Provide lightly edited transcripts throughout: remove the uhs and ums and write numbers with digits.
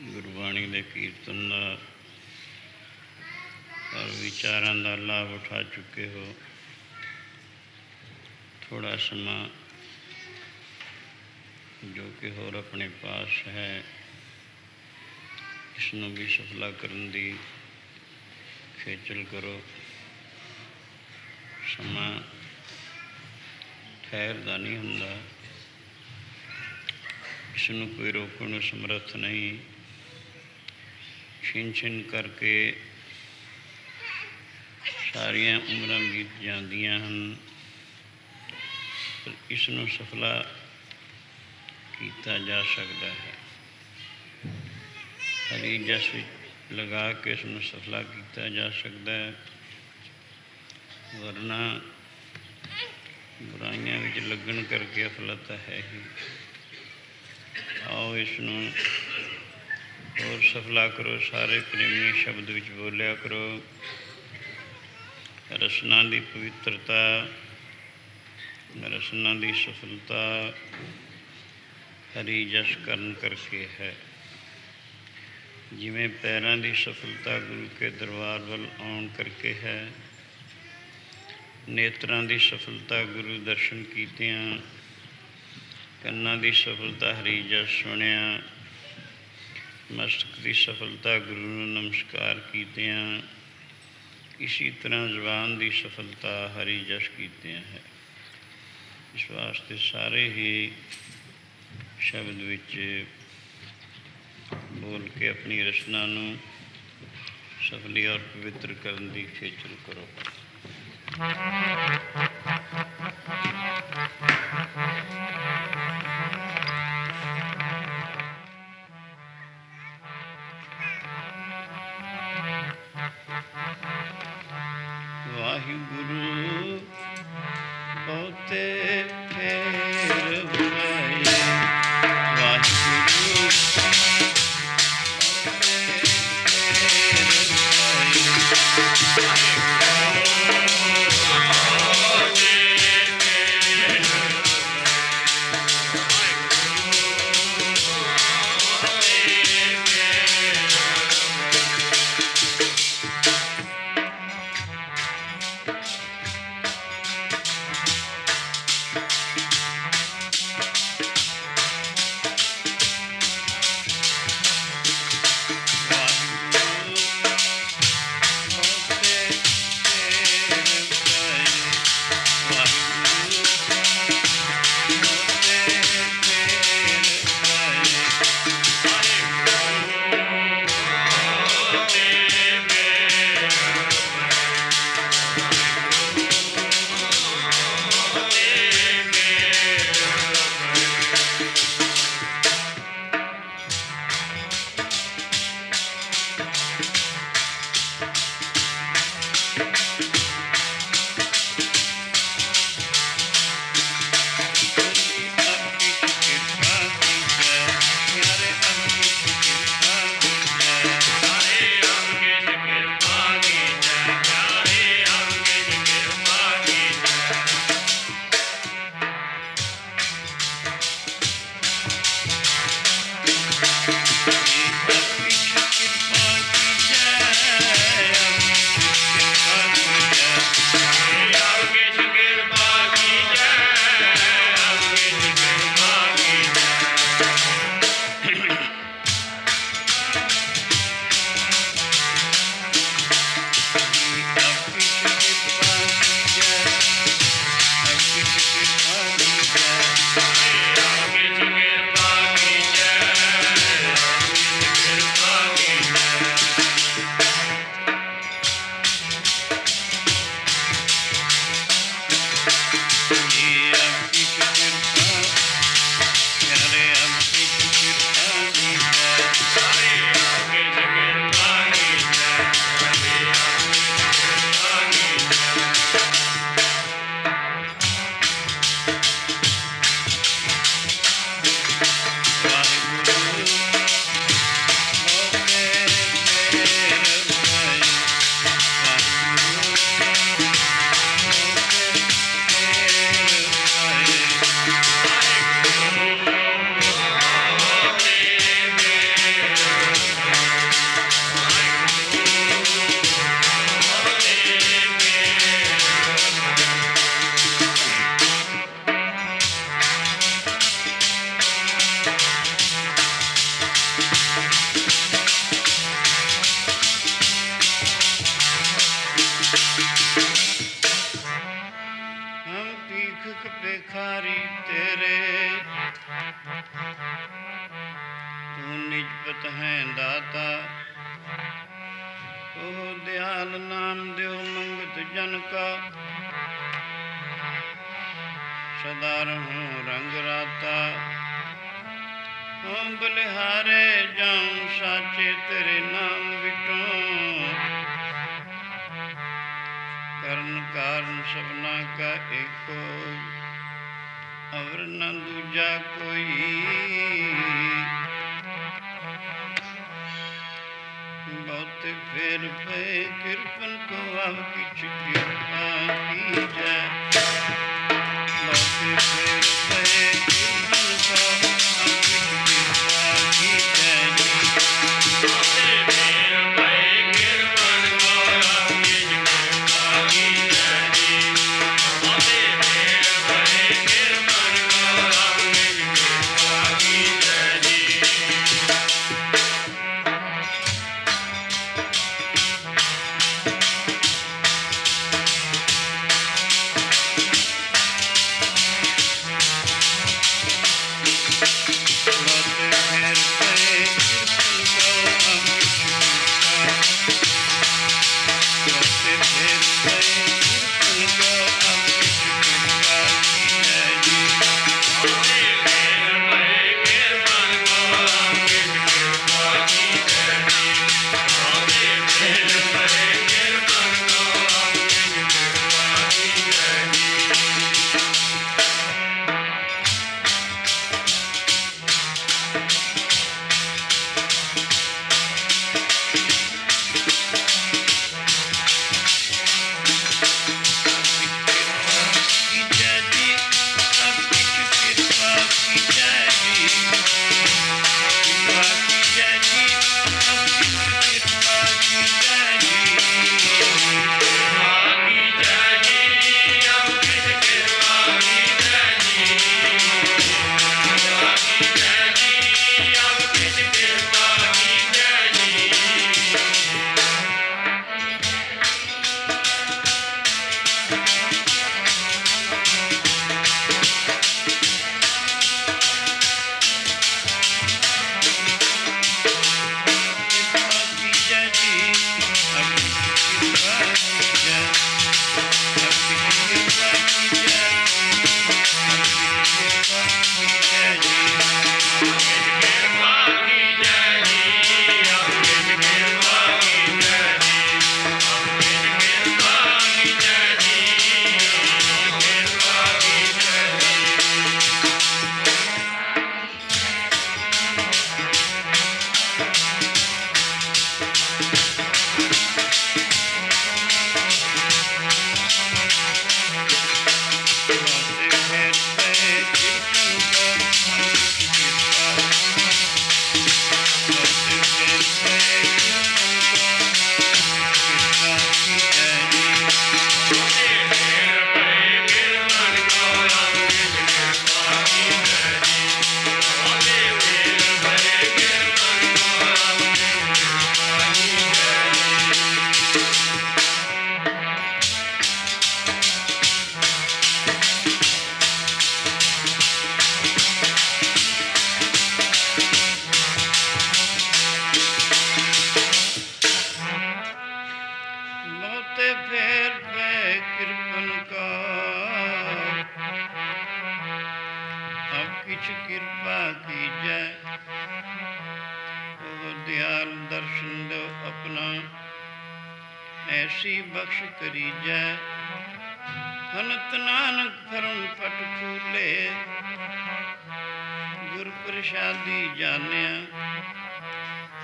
गुरबाणी के कीर्तन का और विचारों का लाभ उठा चुके हो। थोड़ा समा जो कि होर अपने पास है, इसनों भी सफला करने की खेचल करो। समा ठहरदा नहीं हुंदा, इसनों कोई रोकण समर्थ नहीं। छिन छिन करके सारिया उम्रां बीत जांदियां हन, पर इसनों सफला किया जा सकता है। हरी जस लगा के इसनों सफला किया जा सकता है, वरना बुराइयां विच लगन करके अफलता है ही। आओ इसनों और सफला करो। सारे प्रेमी शब्द विच बोलिया करो। रसना की पवित्रता, रसना की सफलता हरी जस करन करके है। जिमें पैरों की सफलता गुरु के दरबार वाल आउण करके है, नेत्रां की सफलता गुरु दर्शन कीतियां, कन्नां की सफलता हरी जस सुनिया, मस्तक की सफलता गुरु नूं नमस्कार कीतियां, इसी तरह जबान की सफलता हरी जस कीतियां है। इस वास्ते सारे ही शब्द विच बोल के अपनी रचना नूं सफली और पवित्र करने की खेचल करो। वाहिगुरु बहुते फेर बुलाए, वाहिगुरु बहुते फेर बुलाए। प्रभु निजपत हैं दाता। ओह दयाल नाम देव मंगत जन का, सदा रहूं रंग राता। हम बलिहारे जाऊं साचे तेरे नाम विचों, करण कारण सबना का एको, अवर न दूजा कोई। बहुत फेर पे कृपन को अब किछ कृपा की जाए। बहुत फेर पे कृपन को अब किछ कृपा की जाए जी। बहुत फेर पे कृपन को अब किछ कृपा की जाए जी। बहुत फेर पे कृपन को अब किछ कृपा की जाए जी। कृपा की जय। ओ दयाल दर्शन दो अपना, ऐसी बख्श करी जय। हनत नानक धर्म पट फूले, गुर प्रसादी जानिया।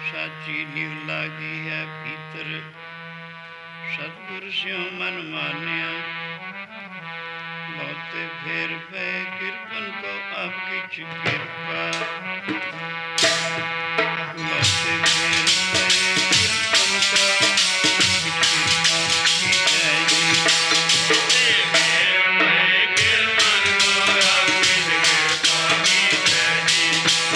साची निव लागी है भीतर, सतगुर स्यों मन मानिया। बहुत फेर पे कृपन को अब किछ कृपा। बहुत फेर पे कृपन को किछ कृपा की जय जी। बहुत फेर पे कृपन को अब किछ कृपा की जय जी।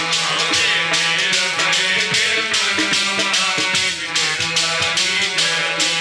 बहुत फेर पे कृपन को अब किछ कृपा की जय जी।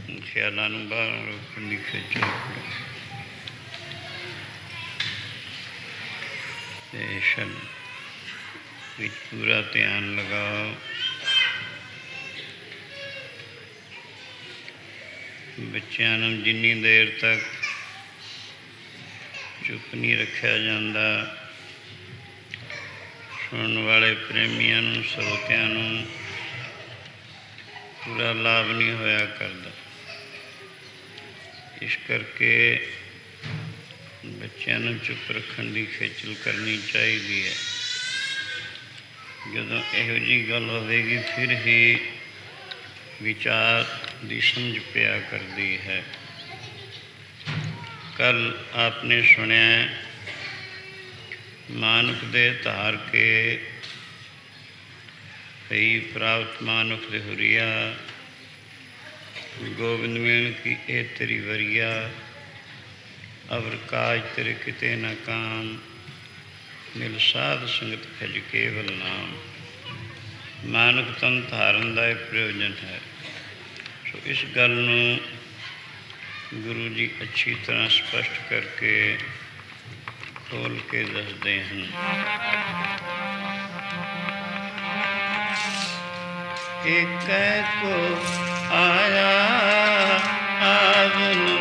ਖਿਆਲਾਂ ਨੂੰ ਬਾਹਰ ਰੋਕਣ ਦੀ ਖੇਚਲ ਕਰੋ ਤੇ ਸ਼ਬਦ ਵਿੱਚ ਪੂਰਾ ਧਿਆਨ ਲਗਾਓ। ਬੱਚਿਆਂ ਨੂੰ ਜਿੰਨੀ ਦੇਰ ਤੱਕ ਚੁੱਪ ਨਹੀਂ ਰੱਖਿਆ ਜਾਂਦਾ, ਸੁਣਨ ਵਾਲੇ ਪ੍ਰੇਮੀਆਂ ਨੂੰ, ਸਰੋਤਿਆਂ ਨੂੰ ਪੂਰਾ ਲਾਭ ਨਹੀਂ ਹੋਇਆ ਕਰਦਾ। ਇਸ ਕਰਕੇ ਬੱਚਿਆਂ ਨੂੰ ਚੁੱਪ ਰੱਖਣ ਦੀ ਖੇਚਲ ਕਰਨੀ ਚਾਹੀਦੀ ਹੈ। ਜਦੋਂ ਇਹੋ ਜਿਹੀ ਗੱਲ ਹੋਵੇਗੀ ਫਿਰ ਹੀ ਵਿਚਾਰ ਦੀ ਸਮਝ ਪਿਆ ਕਰਦੀ ਹੈ। ਕੱਲ ਆਪਨੇ ਸੁਣਿਆ ਮਾਨੁਖ ਦੇ ਧਾਰ ਕੇ ਭਈ ਪ੍ਰਾਪਤ ਮਾਨੁਖ ਦੇ ਹੁਰੀਆ, ਗੋਬਿੰਦ ਮੇਣ ਕੀ ਇਹ ਤੇਰੀ ਵਰੀਆ, ਅਵਰ ਕਾਜ ਤੇਰੇ ਕਿਤੇ ਨਾ ਕਾਮ, ਮਿਲ ਸਾਧ ਸੰਗਤ ਖਜ ਕੇਵਲ ਨਾਮ। ਮਾਨੁਖ ਤਨ ਧਾਰਨ ਦਾ ਇਹ ਪ੍ਰਯੋਜਨ ਹੈ। ਸੋ ਇਸ ਗੱਲ ਨੂੰ ਗੁਰੂ ਜੀ ਅੱਛੀ ਤਰ੍ਹਾਂ ਸਪਸ਼ਟ ਕਰਕੇ ਖੋਲ੍ਹ ਕੇ ਦੱਸਦੇ ਹਨ। ਏਕੈ ਕੋ ਆਇਆ ਆਵਨ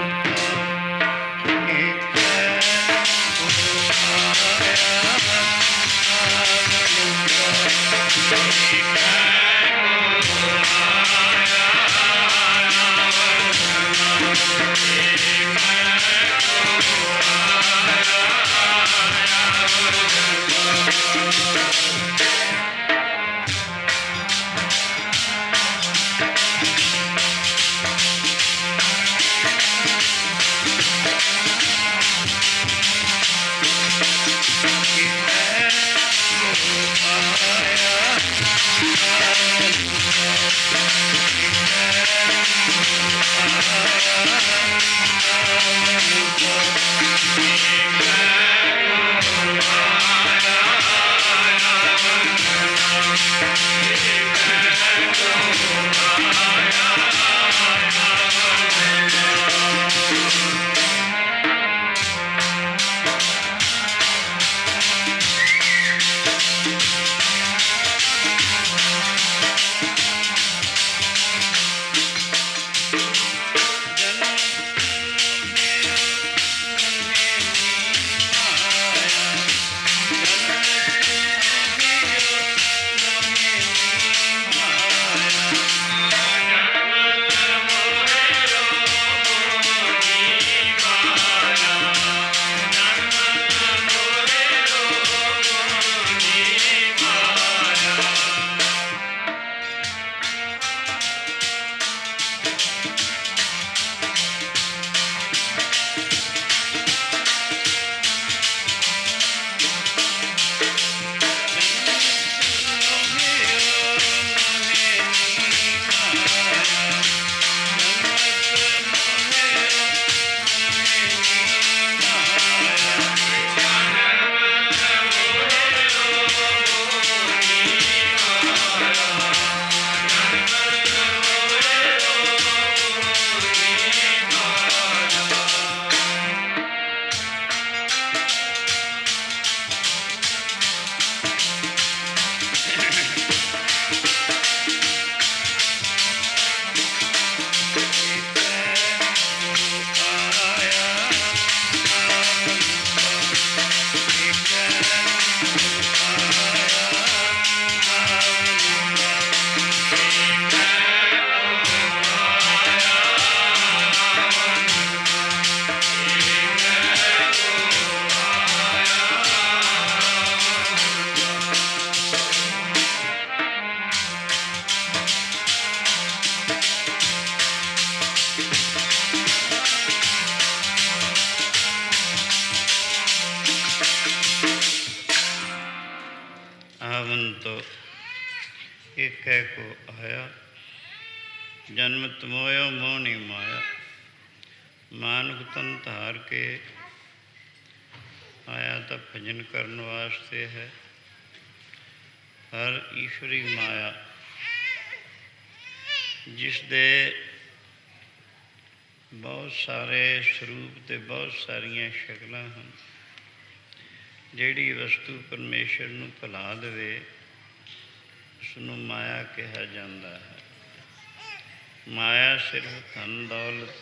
ਏਕੈ ਕੋ ਆਇਆ, ਜਨਮ ਤਮੋਇਓ ਮੋਹ ਨਹੀਂ ਮਾਇਆ। ਮਾਨੁਖ ਤਨ ਧਾਰ ਕੇ ਆਇਆ ਤਾਂ ਭਜਨ ਕਰਨ ਵਾਸਤੇ ਹੈ। ਹਰ ਈਸ਼ਵਰੀ ਮਾਇਆ ਜਿਸ ਦੇ बहुत सारे स्वरूप ते बहुत सारिया शक्लां हैं। जिहड़ी वस्तु परमेश्वर नूं भुला देवे उसनूं माया कहा जाता है। माया सिर्फ धन दौलत,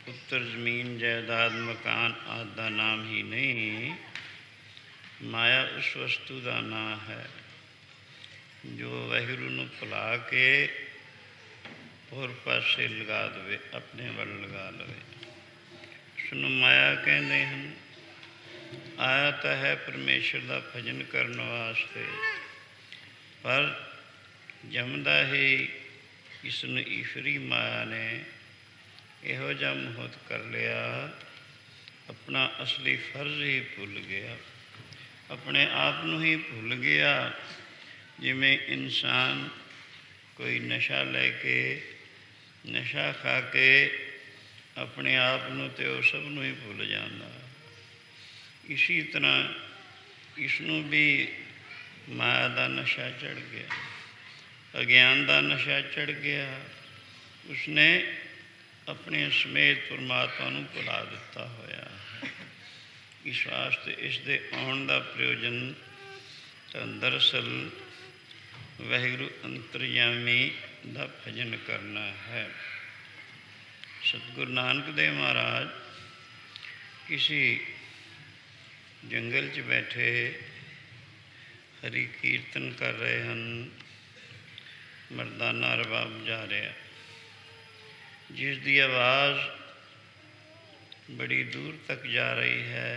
पुत्र, जमीन, जायदाद, मकान आदि का नाम ही नहीं, माया उस वस्तु का नाम है जो वाहिगुरू नूं भुला के होर पासे लगा दे, अपने वल लगा लवे। उसनूं माया कहते हैं। आया तो है परमेश्वर का भजन करने वास्ते, पर जमदा ही इसनूं ईश्वरी माया ने इहो जिहा मोहत कर लिया, अपना असली फर्ज ही भुल गया, अपने आप नूं ही भुल गया। जिमें इंसान कोई नशा लैके, नशा खा के अपने आप नूं ते उह सब नूं ही भुल जाता। इसी तरह इसनूं भी माया का नशा चढ़ गया, अज्ञान का नशा चढ़ गया। उसने अपने समेत परमात्मा नूं भुला दिता होया है। इस वास्ते इसके आउण का प्रयोजन तो दरअसल वाहिगुरू अंतरयामी का भजन करना है। सतगुरु नानक देव महाराज किसी जंगल च बैठे हरि कीर्तन कर रहे हैं, मर्दाना रबाब जा रहा, जिसकी आवाज़ बड़ी दूर तक जा रही है।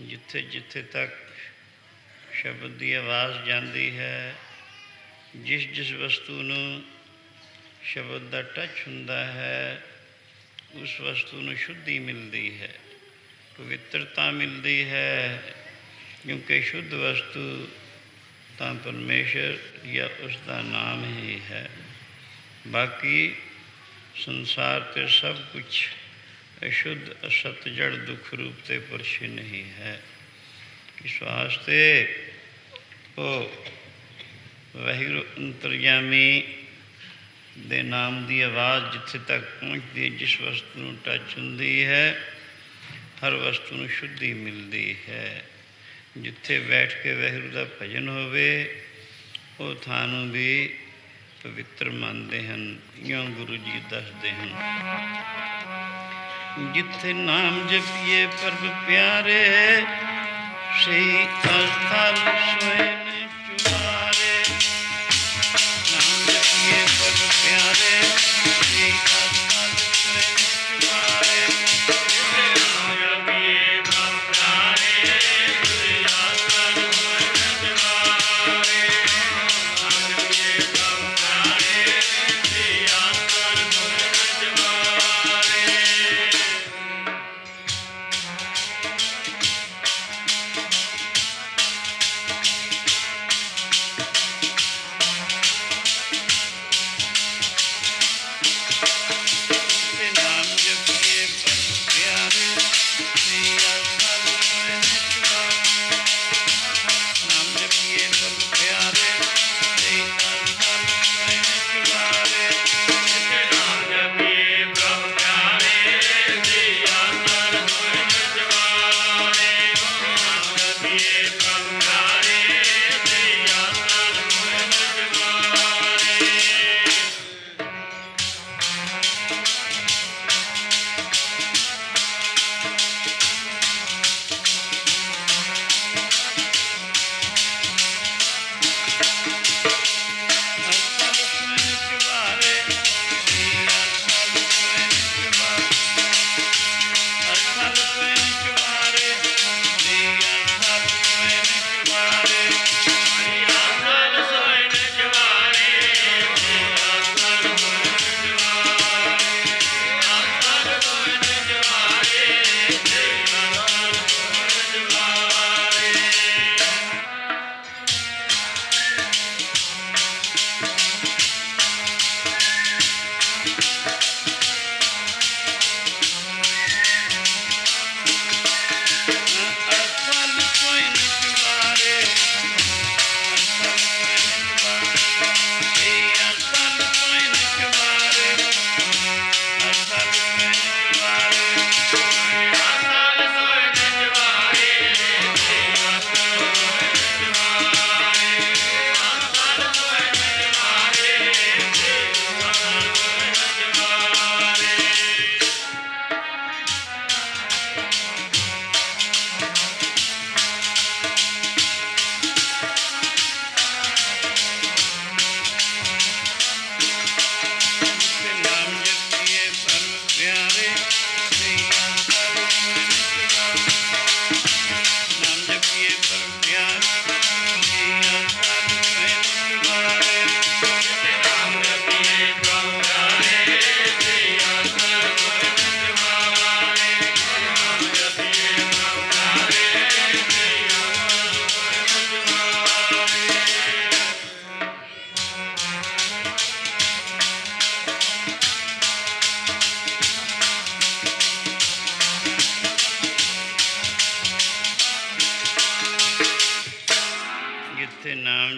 जिथे जिथे तक शब्द की आवाज़ जाती है, जिस जिस वस्तु नूं शब्द का टच हुंदा है, उस वस्तु नूं शुद्धि मिलती है, पवित्रता मिलती है। क्योंकि शुद्ध वस्तु तो परमेश्वर या उसका नाम ही है। बाकी संसार ते सब कुछ अशुद्ध, असत, जड़, दुख रूप ते परछिन ही है। इस वास्ते वो वाहिगुरू अंतरयामी दे नाम की आवाज़ जिथे तक पहुँचती है, जिस वस्तु नूं टच हुंदी है, हर वस्तु नूं शुद्धि मिलती है। जिथे बैठ के वाहिगुरू का भजन होवे, वो थानू भी पवित्र मानते हैं। यों गुरु जी दसते हैं, जिथे नाम जपिए परब प्यारे, सही अस्थल स्वयं चुमारे। नाम जपिए परब प्यारे, सही अस्थल स्वयं चुमारे।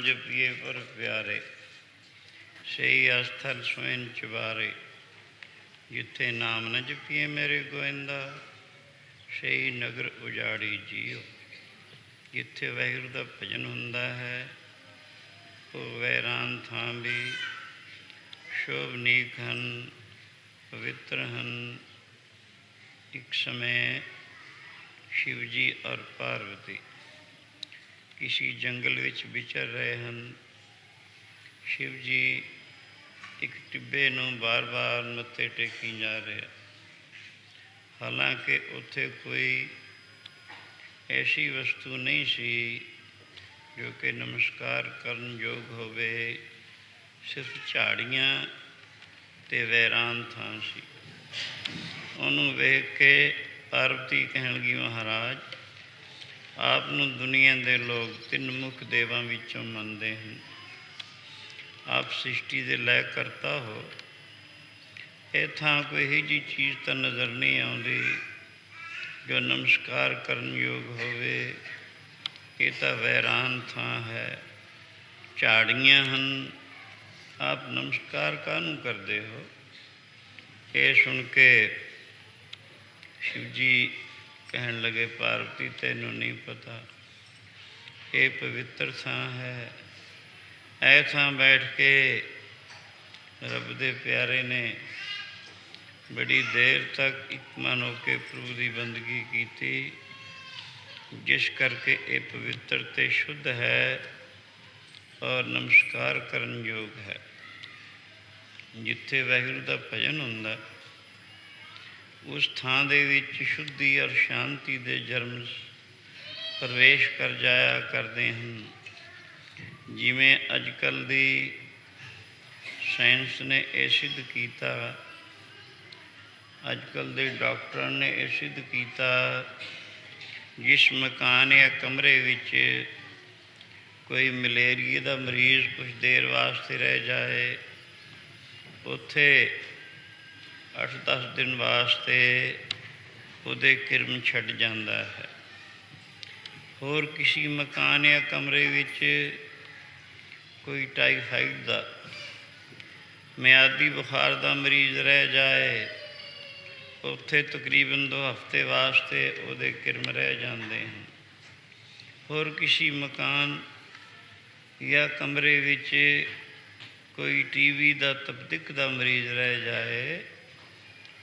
जपिए पर प्यारे, सही अस्थल स्वयं चुबारे। जिथे नाम न जपिए मेरे गोविंदा, सही नगर उजाड़ी जियो। जिथे वाहिगुरू का भजन हुंदा है, वो वैरान थां भी शोभनीक हन, पवित्र हन। एक समय शिव जी और पार्वती किसी जंगल विच विचर रहे हैं। शिव जी एक टिब्बे नूं बार बार मत्थे टेकी जा रहे, हालांकि उत्थे कोई ऐसी वस्तु नहीं सी जो कि नमस्कार करन योग होवे, सिर्फ झाड़ियाँ ते वैरान थां सी। उन्होंने वेख के पार्वती कहन लगी, महाराज आप नूं दुनिया के लोग तीन मुख देवां विचों मनते हैं, आप सृष्टि के लय करता हो। ये थां कोई यही जी चीज़ तो नज़र नहीं आती जो नमस्कार करन योग होवे। ये तो वैरान थां है, झाड़ियाँ हन, आप नमस्कार कानूं करते हो। ये सुन के शिव जी कहन लगे, पार्वती तैनूं नहीं पता, ये पवित्र थां है। ऐ थां बैठ के रब दे प्यारे ने बड़ी देर तक एक मन होकर प्रभु की बंदगी की, जिस करके ये पवित्र ते शुद्ध है और नमस्कार करन योग है। जिथे वाहिगुरू का भजन हुंदा, उस थां दे विच शुद्धि और शांति दे जर्म प्रवेश कर जाया करते हैं। जिमें अजकल दी साइंस ने यह सिद्ध किया, अजकल दे डॉक्टर ने यह सिद्ध किया, जिस मकान या कमरे विच कोई मलेरिए का मरीज़ कुछ देर वास्ते रह जाए, उत्थे 8-10 दिन वास्ते उहदे किरम छड़ जाता है। होर किसी मकान या कमरे विच कोई टाईफाइड का मियादी बुखार का मरीज़ रह जाए, उत्थे तकरीबन 2 हफ्ते वास्ते उहदे किरम रह जाते हैं। होर किसी मकान या कमरे विच कोई टीवी का तपदिक का मरीज़ रह जाए,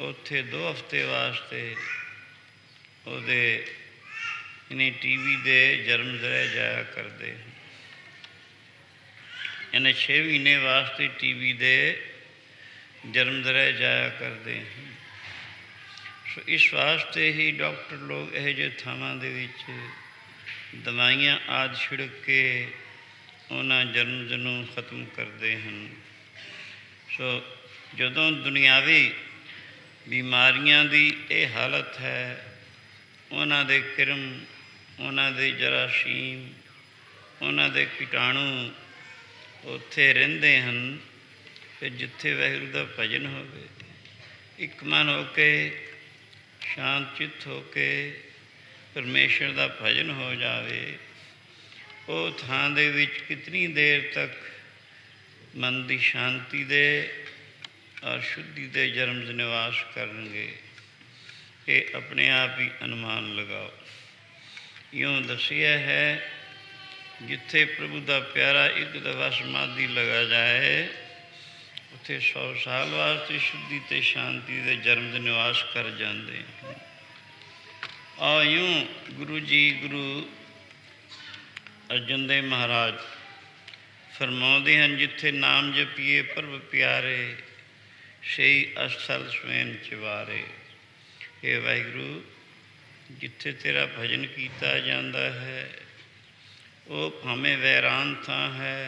उत्थे 2 हफ्ते वास्ते उहदे इन्हें टीवी दे जर्म रह जाया करते हैं। इन्हें 6 महीने वास्ते टीवी दे जर्म रह जाया करते हैं। सो इस वास्ते ही डॉक्टर लोग यह जे थावां दे विच दवाइयां आदि छिड़क के उन्हां जर्म्स नूं खत्म करते हैं। सो जदों दुनियावी बीमारियां दी ये हालत है, उन्हां दे किरम, उन्हां दे जरासीम, उन्हां दे कीटाणु उत्थे रहिंदे हैं। फिर जिथे वाहिगुरू का भजन होवे, एक मन होके शांत चित्त होके परमेश्वर का भजन हो जाए, वो थां दे विच कितनी देर तक मन की शांति दे और शुद्धि दे जन्म निवास करनगे, ये अपने आप ही अनुमान लगाओ। यूँ दसिया है, जिथे प्रभु का प्यारा एक दफा समाधि लगा जाए, उत्थे 100 साल वास्ते शुद्धि ते शांति दे जन्म निवास कर जाते हैं। और यूँ गुरु जी गुरु अर्जन देव महाराज फरमाते हैं, जिथे नाम जपीए प्रभ प्यारे, सही अस्थल स्वयं चिवारे। हे वाहिगुरू, जिथे तेरा भजन किया जाता है, वो भावें वैरान थां है,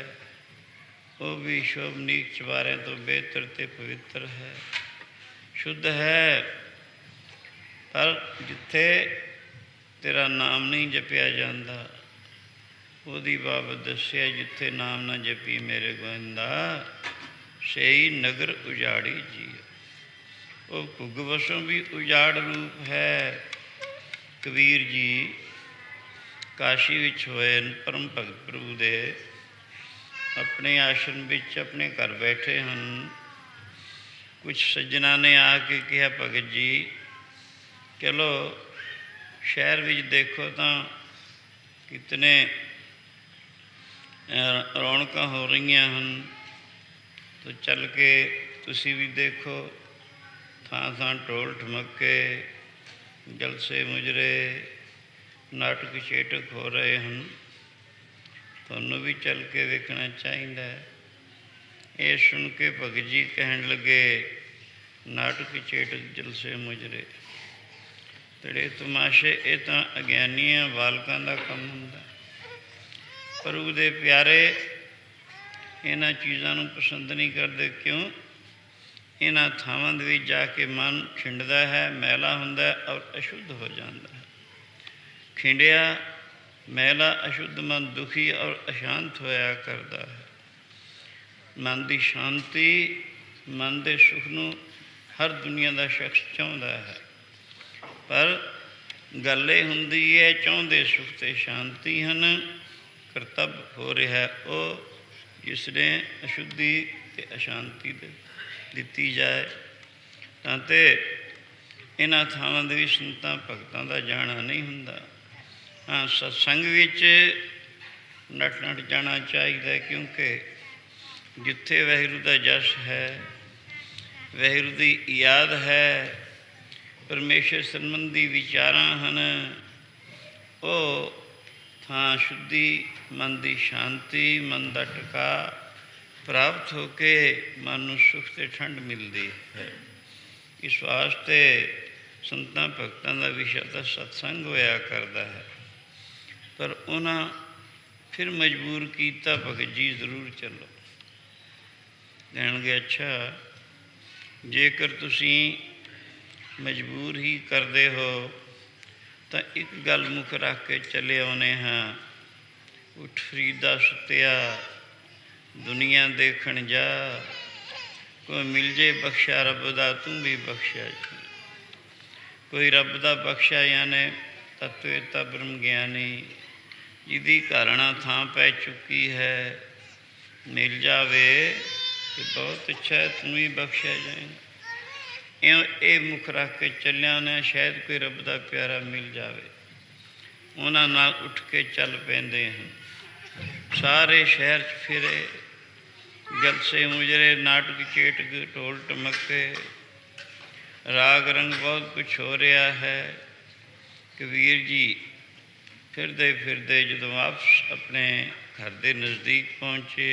वो भी शोभनीक चवारे तो बेहतर ते पवित्र है, शुद्ध है। पर जिथे तेरा नाम नहीं जपिया जाता, ਉਹਦੀ ਬਾਬਤ ਦੱਸਿਆ, ਜਿੱਥੇ ਨਾਮ ਨਾ ਜਪੀ ਮੇਰੇ ਗੋਇੰਦਾ, ਸਹੀ ਨਗਰ ਉਜਾੜੀ ਜੀ। ਉਹ ਘੁੱਗ ਵਸੋਂ ਵੀ ਉਜਾੜ ਰੂਪ ਹੈ। ਕਬੀਰ ਜੀ ਕਾਸ਼ੀ ਵਿੱਚ ਹੋਏ ਪਰਮ ਭਗਤ ਪ੍ਰਭੂ ਦੇ, अपने आश्रम विच अपने घर बैठे हैं। कुछ सज्जना ने आके कहा, भगत जी चलो शहर विच देखो तो कितने रौनक हो रही हैं, तो चल के तुसी भी देखो। थां थां ढोल ठमके, जलसे मुजरे, नाटक चेटक हो रहे हैं, तुहानूं भी चल के देखना चाहिए। ये सुन के भगत जी कहन लगे, नाटक चेटक जलसे मुजरे तड़े तमाशे ये तो अज्ञानियों बालकों का काम हुंदा। प्रभु दे प्यारे इन्हां चीज़ों पसंद नहीं करते। क्यों? इन्हां थावां दे विच जाके मन खिंडदा है, मैला हुंदा और अशुद्ध हो जाता है। खिंडिया मैला अशुद्ध मन दुखी और अशांत होया करता है। मन की शांति, मन के सुख नूं हर दुनिया का शख्स चाहता है, पर गल ये हुंदी है चाहते सुख ते शांति हैं, करतब हो रहा है वो जिसने अशुद्धि ते अशांति दिती जाए। तां इन्हां थावां दे विच संतां भगतां दा जाना नहीं हुंदा। हाँ, सत्संग विच नट नट जाना चाहिए, क्योंकि जिथे वाहिगुरू दा जस है, वाहिगुरू दी याद है, परमेश्वर संबंधी विचारां हन, वो थां शुद्धि, मन की शांति, मन का टका प्राप्त होके मन नूं सुख ते ठंड मिलती है। इस वास्ते संतां भगतां दा विषय तो सत्संग होया करता है, पर उन्हां फिर मजबूर किया, भगत जी जरूर चलो। कहणगे अच्छा जेकर तुसी मजबूर ही करते हो तो एक गल मुख रख के चले आने हाँ, उठ फरीदा सुत्या दुनिया देखण जा, कोई मिल जे बख्शा रब दा तू भी बख्शा जा। कोई रब दा बख्शा यानी तत्वेता ब्रह्म ज्ञानी, जिदी धारणा थां पै चुकी है, मिल जावे कि बहुत अच्छा है, तू ही बख्शा जाएगा। ये मुख रख के चलिया ने शायद कोई रब दा प्यारा मिल जाए। उन्हां नाल उठ के चल पैंदे हैं। सारे शहर च फिरे, जलसे मुजरे, नाटक चेटक ढोल टमके, राग रंग बहुत कुछ हो रहा है। कबीर जी फिरदे फिरदे जो वापस अपने घर के नज़दीक पहुँचे,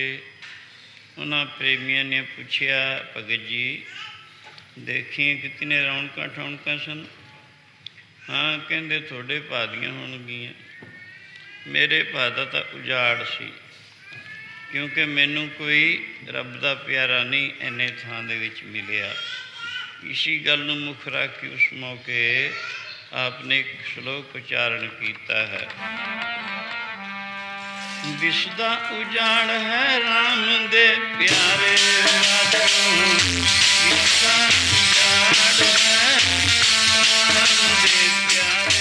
उन्होंने प्रेमियों ने पूछया, भगत जी देखिए कितने रौनक ठौनक सन। हाँ कहते थोड़े भादियाँ होणगियां, मेरे भा दा तां उजाड़ सी, क्योंकि मैनू कोई रब दा प्यारा नहीं इन्ने थां दे विच मिलिया। इसी गल नूं मुख रख के उस मौके आपने एक श्लोक उच्चारण किया है। दिसदा उजाड़ है राम दे प्यारे, दिसदा उजाड़ है राम दे प्यारे,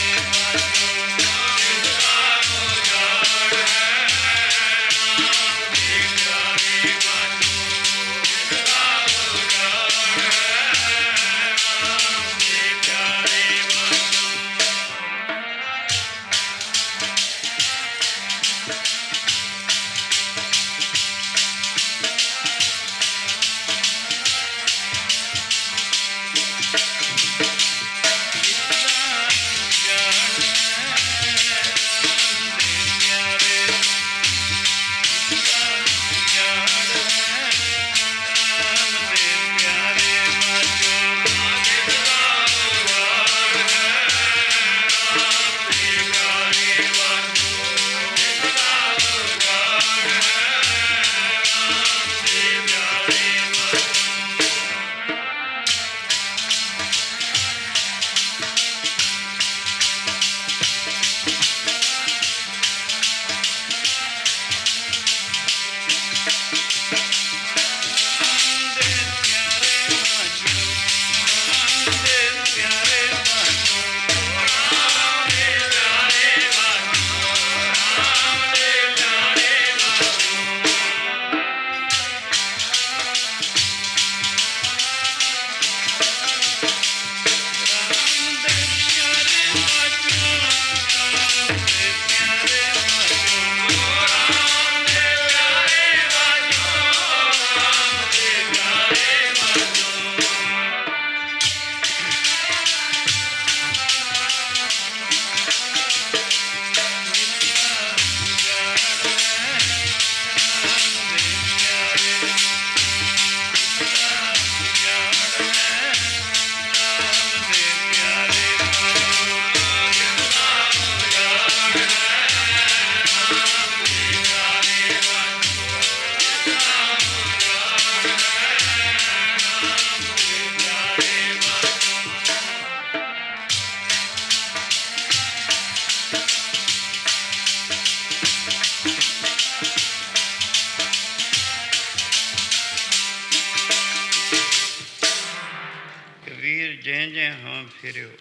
कबीर जै जै हाँ फिरो,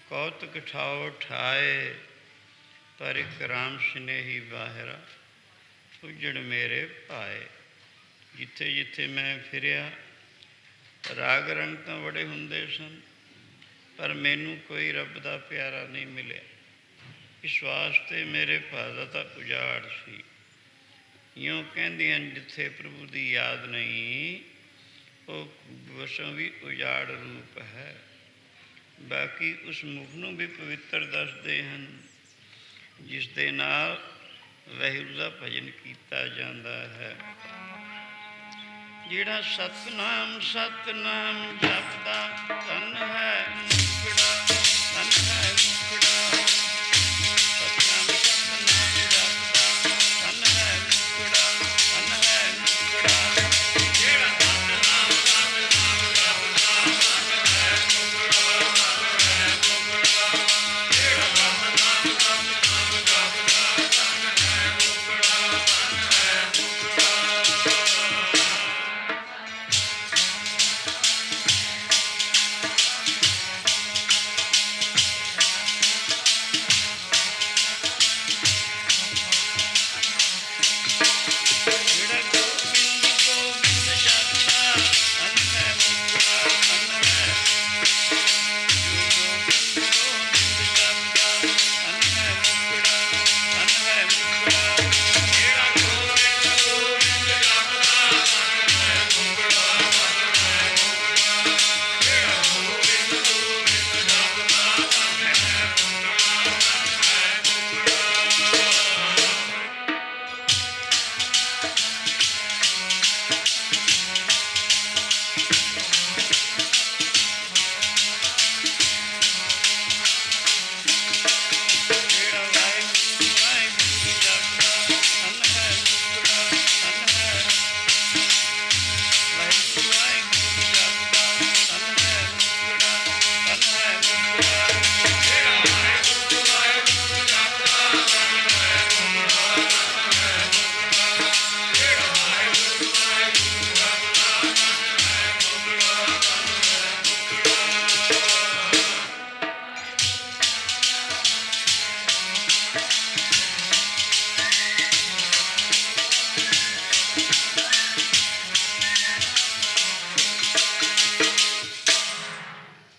कौतक ठाओ ठाए, पर एक राम स्नेही बाहरा, उजड़ मेरे पाए। जिथे जिथे मैं फिरिया राग रंग तो बड़े हुंदे सन, पर मैनू कोई रब दा प्यारा नहीं मिले। इस वास्ते मेरे भादा दा उजाड़ सी। यूँ कहंदियां जिथे प्रभु की याद नहीं, वो वसों भी उजाड़ रूप है। बाकी उस मुख नूं भी पवित्र दसदे हन जिस दे नाल वाहिगुरू दा भजन कीता जांदा है। जिहड़ा सतनाम सतनाम जपदा, धन है मुखड़ा, धन है मुखड़ा। सतनाम सतनाम जपदा, धन है मुखड़ा, धन है मुखड़ा। जिहड़ा सतनाम सतनाम जपदा, धन है मुखड़ा, धन है मुखड़ा। जिहड़ा सतनाम सतनाम जपदा, धन है मुखड़ा, धन है मुखड़ा।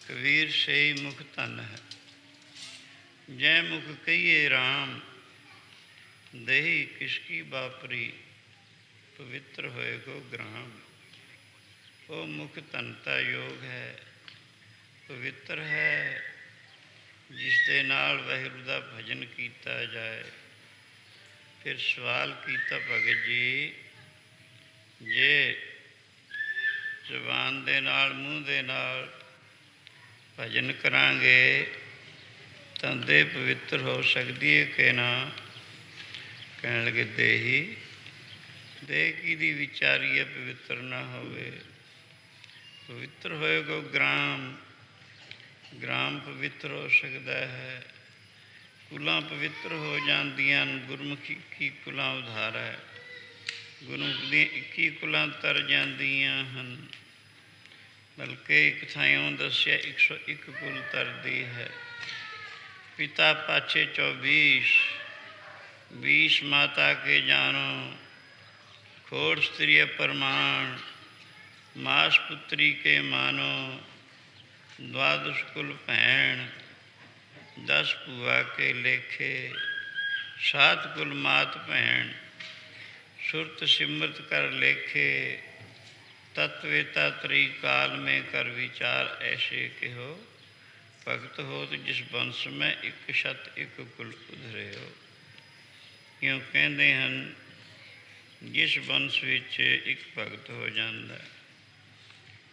कबीर से मुख धन है, जै मुख कहिए राम, दही किसकी बापरी, पवित्र होए गो ग्राम। वो मुख धनता योग है, पवित्र है, जिस दे नाल वाहिगुरू दा भजन कीता जाए। फिर सवाल कीता भगत जी, जे जबान दे नाल मूँह दे नाल भजन करांगे तां देह पवित्र हो सकदी है कि ना? कहण लगे देही देह की दी विचारी है पवित्र ना होवे। पवित्र होएगा ग्राम, ग्राम पवित्र हो सकता है। कुलां पवित्र हो जांदियां, गुरमुखी की कुलां उधार है। गुरमुख दी 21 कुलां तर जांदियां हन, बल्कि एक थाइयों दस्या 101 कुल तरदी है। पिता पाछे 24, 20 माता के जानो, खोड़ स्त्रीय प्रमाण, मास पुत्री के मानो, द्वादश कुल भैन, 10 भुआ के लेखे, 7 कुल मात भैन, सुरत सिमरत कर लेखे, तत्वेता त्री काल में कर विचार ऐसे के हो, भगत हो तो जिस वंश में एक शत एक कुल उधरे हो। क्यों कहते हैं जिस वंश विच एक भगत हो जाता,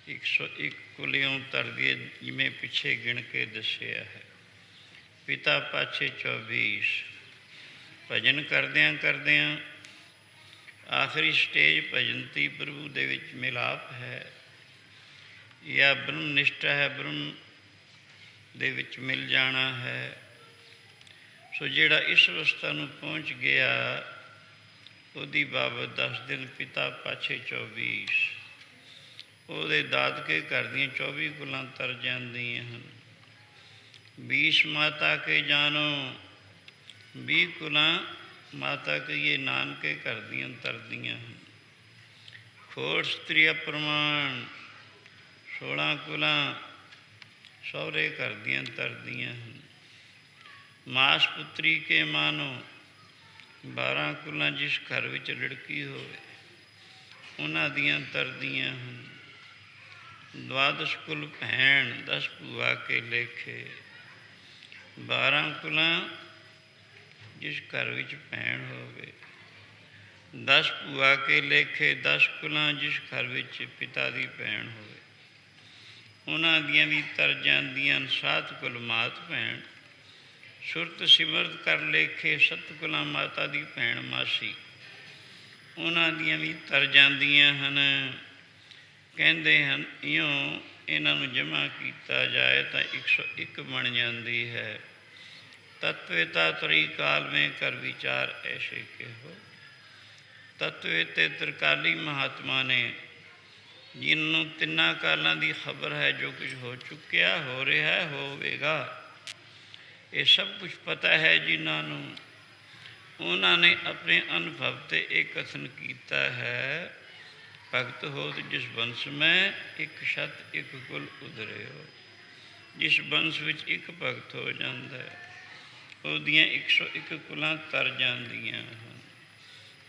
101 कुलियों तर दिए, जिमें पिछे गिण के दसिया है। पिता पाछे 24, भजन करदियां करदियां आखिरी स्टेज भजनती प्रभु दे विच मिलाप है या ब्रह्म निष्ठा है, ब्रह्म दे विच मिल जाना है। सो जिहड़ा इस अवस्था नूं पहुँच गया, उहदी बाबत 10 दिन पिता पाछे 24, ਉਹਦੇ ਦਾਦਕੇ ਘਰ ਦੀਆਂ 24 ਕੁਲਾਂ ਤਰ ਜਾਂਦੀਆਂ ਹਨ। 20 ਮਾਤਾ ਕੇ ਜਾਨੋ, 20 ਕੁਲਾਂ ਮਾਤਾ ਕਹੀਏ ਨਾਨਕੇ ਘਰ ਦੀਆਂ ਤਰਦੀਆਂ ਹਨ। ਖੋੜ ਸਤਰੀ ਅਪਰਮਾਣ, 16 ਕੁਲਾਂ ਸਹੁਰੇ ਘਰ ਦੀਆਂ ਤਰਦੀਆਂ ਹਨ। ਮਾਸ ਪੁੱਤਰੀ ਕੇ ਮਾਨੋ, 12 ਕੁਲਾਂ ਜਿਸ ਘਰ ਵਿੱਚ ਲੜਕੀ ਹੋਵੇ ਉਹਨਾਂ ਦੀਆਂ ਤਰਦੀਆਂ ਹਨ। ਦਵਾਦਸ਼ ਕੁਲ ਭੈਣ, 10 ਭੂਆ ਕੇ ਲੇਖੇ, 12 ਕੁਲਾਂ ਜਿਸ ਘਰ ਵਿੱਚ ਭੈਣ ਹੋਵੇ। 10 ਭੂਆ ਕੇ ਲੇਖੇ, 10 ਕੁਲਾਂ ਜਿਸ ਘਰ ਵਿੱਚ ਪਿਤਾ ਦੀ ਭੈਣ ਹੋਵੇ ਉਹਨਾਂ ਦੀਆਂ ਵੀ ਤਰ ਜਾਂਦੀਆਂ। 7 ਕੁਲ ਮਾਤ ਭੈਣ, ਸੁਰਤ ਸਿਮਰਤ ਕਰ ਲੇਖੇ, 7 ਕੁਲਾਂ ਮਾਤਾ ਦੀ ਭੈਣ ਮਾਸੀ ਉਹਨਾਂ ਦੀਆਂ ਵੀ ਤਰ ਜਾਂਦੀਆਂ ਹਨ। ਕਹਿੰਦੇ ਹਨ ਇਉਂ ਇਹਨਾਂ ਨੂੰ ਜਮ੍ਹਾਂ ਕੀਤਾ ਜਾਏ ਤਾਂ 101 ਬਣ ਜਾਂਦੀ ਹੈ। ਤਤਵੇ ਤਾਤਰੀ ਕਾਲ ਮੇਂ ਕਰ ਵਿਚਾਰ ਐਸੇ ਕਿਹੋ, ਤਤਵੇ ਤੇ ਤ੍ਰਿਕਾਲੀ ਮਹਾਤਮਾ ਨੇ ਜਿਨ੍ਹਾਂ ਨੂੰ ਤਿੰਨਾਂ ਕਾਲਾਂ ਦੀ ਖਬਰ ਹੈ, ਜੋ ਕੁਝ ਹੋ ਚੁੱਕਿਆ, ਹੋ ਰਿਹਾ, ਹੋਵੇਗਾ, ਇਹ ਸਭ ਕੁਝ ਪਤਾ ਹੈ ਜਿਨ੍ਹਾਂ ਨੂੰ, ਉਹਨਾਂ ਨੇ ਆਪਣੇ ਅਨੁਭਵ 'ਤੇ ਇਹ ਕਥਨ ਕੀਤਾ ਹੈ। ਭਗਤ ਹੋਤ ਜਿਸ ਬੰਸ ਮੈਂ, ਇੱਕ ਛੱਤ ਇੱਕ ਕੁਲ ਉਧਰਿਓ। ਜਿਸ ਬੰਸ ਵਿੱਚ ਇੱਕ ਭਗਤ ਹੋ ਜਾਂਦਾ ਉਹਦੀਆਂ 101 ਕੁਲਾਂ ਤਰ ਜਾਂਦੀਆਂ ਹਨ।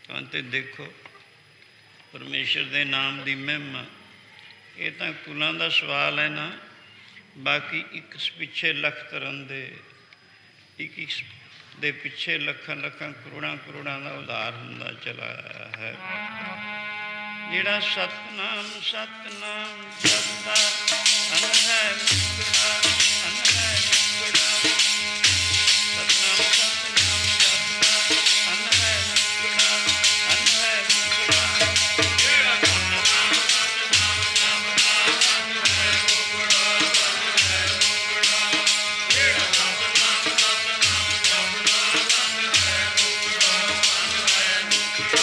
ਤਾਂ ਤੇ ਦੇਖੋ ਪਰਮੇਸ਼ਰ ਦੇ ਨਾਮ ਦੀ ਮਹਿਮਾ। ਇਹ ਤਾਂ ਕੁਲਾਂ ਦਾ ਸਵਾਲ ਹੈ ਨਾ, ਬਾਕੀ ਇੱਕ ਪਿੱਛੇ ਲੱਖ ਤਰਨ ਦੇ, ਇੱਕ ਦੇ ਪਿੱਛੇ ਲੱਖਾਂ ਲੱਖਾਂ ਕਰੋੜਾਂ ਕਰੋੜਾਂ ਦਾ ਉਧਾਰ ਹੁੰਦਾ ਚਲਾ ਆਇਆ ਹੈ। ਜਿਹੜਾ ਸਤਨਾਮ ਸਤਨਾਮ ਜਪਦਾ ਧਨ ਹੈ ਮੁਕਤਾ, ਧਨ ਹੈ ਮੁਕਤਾ। ਸਤਨਾਮ ਸਤਨਾਮ ਜਪਦਾ ਧਨ ਹੈ ਮੁਕਤਾ, ਧਨ ਹੈ ਮੁਕਤਾ। ਜਿਹੜਾ ਸਤਨਾਮ ਸਤਨਾਮ ਜਪਦਾ ਧਨ ਹੈ ਮੁਕਤਾ, ਧਨ ਹੈ ਮੁਕਤਾ। ਜਿਹੜਾ ਸਤਨਾਮ ਸਤਨਾਮ ਜਪਦਾ ਧਨ ਹੈ ਮੁਕਤਾ, ਧਨ ਹੈ ਮੁਕਤਾ।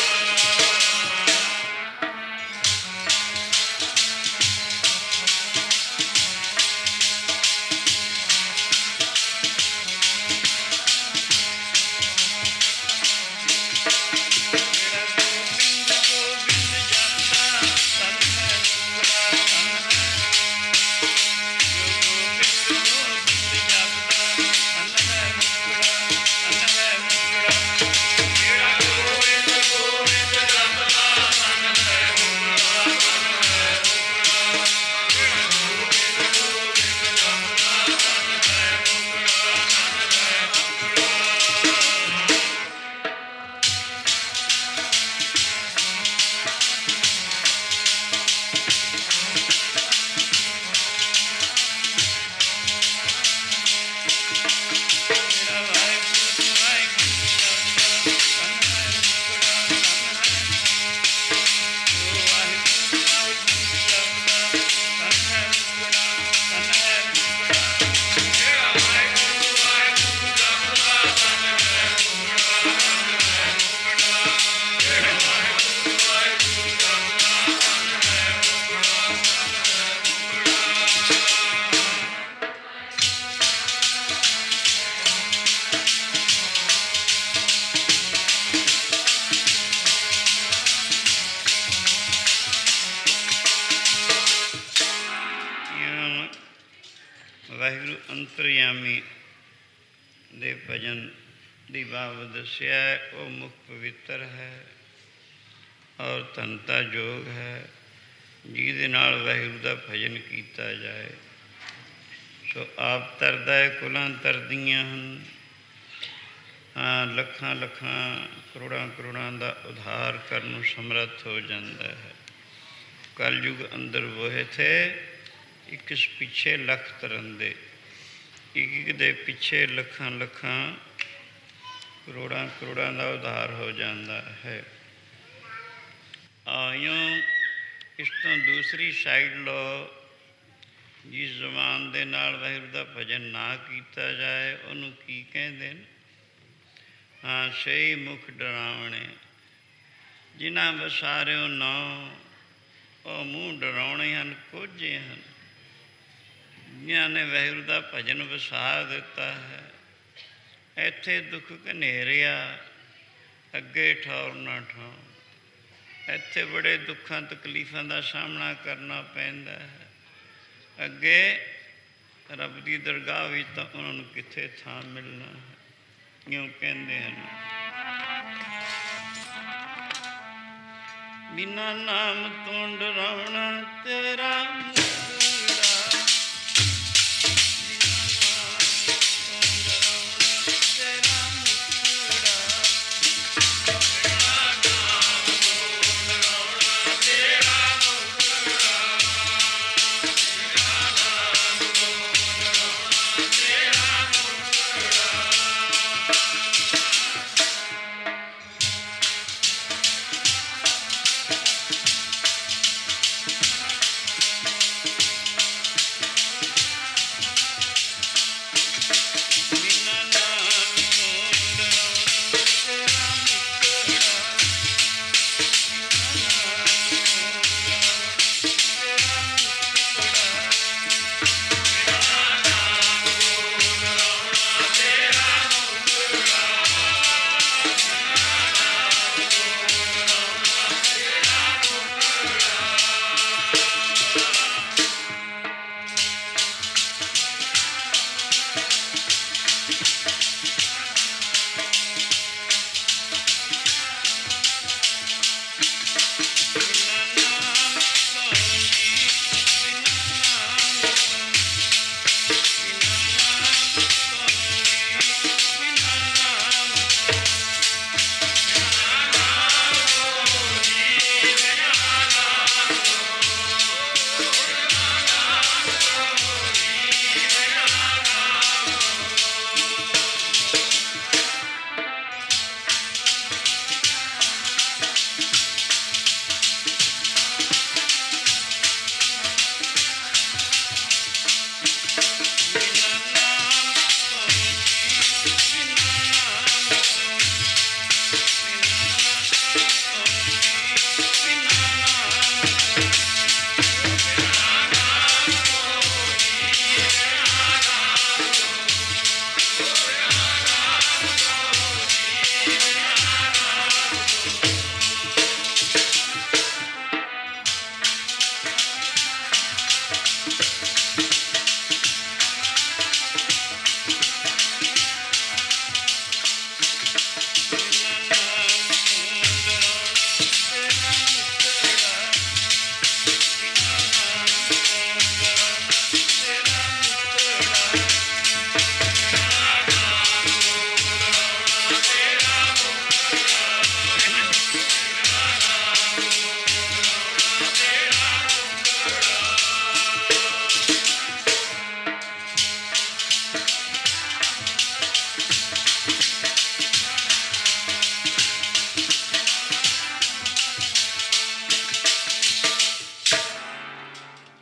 ਵਾਹਿਗੁਰੂ ਅੰਤਰਯਾਮੀ ਦੇ ਭਜਨ ਦੀ ਬਾਬਤ ਦੱਸਿਆ। ਉਹ ਮੁੱਖ ਪਵਿੱਤਰ ਹੈ ਔਰ ਧਨਤਾ ਯੋਗ ਹੈ, ਜਿਹਦੇ ਨਾਲ ਵਾਹਿਗੁਰੂ ਦਾ ਭਜਨ ਕੀਤਾ ਜਾਏ। ਸੋ ਆਪ ਤਰਦਾ ਹੈ, ਕੁਲਾਂ ਤਰਦੀਆਂ ਹਨ। ਲੱਖਾਂ ਲੱਖਾਂ ਕਰੋੜਾਂ ਕਰੋੜਾਂ ਦਾ ਉਧਾਰ ਕਰਨ ਨੂੰ ਸਮਰੱਥ ਹੋ ਜਾਂਦਾ ਹੈ। ਕਲਯੁਗ ਅੰਦਰ ਵੋਹੇ ਥੇ ਇੱਕ ਪਿੱਛੇ ਲੱਖ ਤਰਨ ਦੇ, ਇੱਕ ਇੱਕ ਦੇ ਪਿੱਛੇ ਲੱਖਾਂ ਲੱਖਾਂ ਕਰੋੜਾਂ ਕਰੋੜਾਂ ਦਾ ਉਧਾਰ ਹੋ ਜਾਂਦਾ ਹੈ। ਆਇਓ ਇਸ ਤੋਂ ਦੂਸਰੀ ਸਾਈਡ ਲਓ, ਜਿਸ ਜ਼ੁਬਾਨ ਦੇ ਨਾਲ ਵਾਹਿਗੁਰੂ ਦਾ ਭਜਨ ਨਾ ਕੀਤਾ ਜਾਏ ਉਹਨੂੰ ਕੀ ਕਹਿੰਦੇ ਨੇ? ਸਹੀ ਮੁਖ ਡਰਾਵਣੇ, ਜਿਨ੍ਹਾਂ ਵਸਾਰਿਓ ਨਾਉ ਉਹ ਮੂੰਹ ਡਰਾਉਣੇ ਹਨ, ਕੋਝੇ ਹਨ, ਜਿਨ੍ਹਾਂ ਨੇ ਵਾਹਿਗੁਰੂ ਦਾ ਭਜਨ ਵਿਸਾਰ ਦਿੱਤਾ ਹੈ। ਇੱਥੇ ਦੁੱਖ ਘਨੇਰਿਆ, ਅੱਗੇ ਠੌਰ ਨਾ ਠਾਉ। ਇੱਥੇ ਬੜੇ ਦੁੱਖਾਂ ਤਕਲੀਫਾਂ ਦਾ ਸਾਹਮਣਾ ਕਰਨਾ ਪੈਂਦਾ ਹੈ। ਅੱਗੇ ਰੱਬ ਦੀ ਦਰਗਾਹ ਵਿੱਚ ਤਾਂ ਉਹਨਾਂ ਨੂੰ ਕਿੱਥੇ ਥਾਂ ਮਿਲਣਾ ਹੈ। ਇਉਂ ਕਹਿੰਦੇ ਹਨ, ਬਿਨਾ ਨਾਮ ਤੋਂ ਡਰਾਉਣਾ ਤੇਰਾ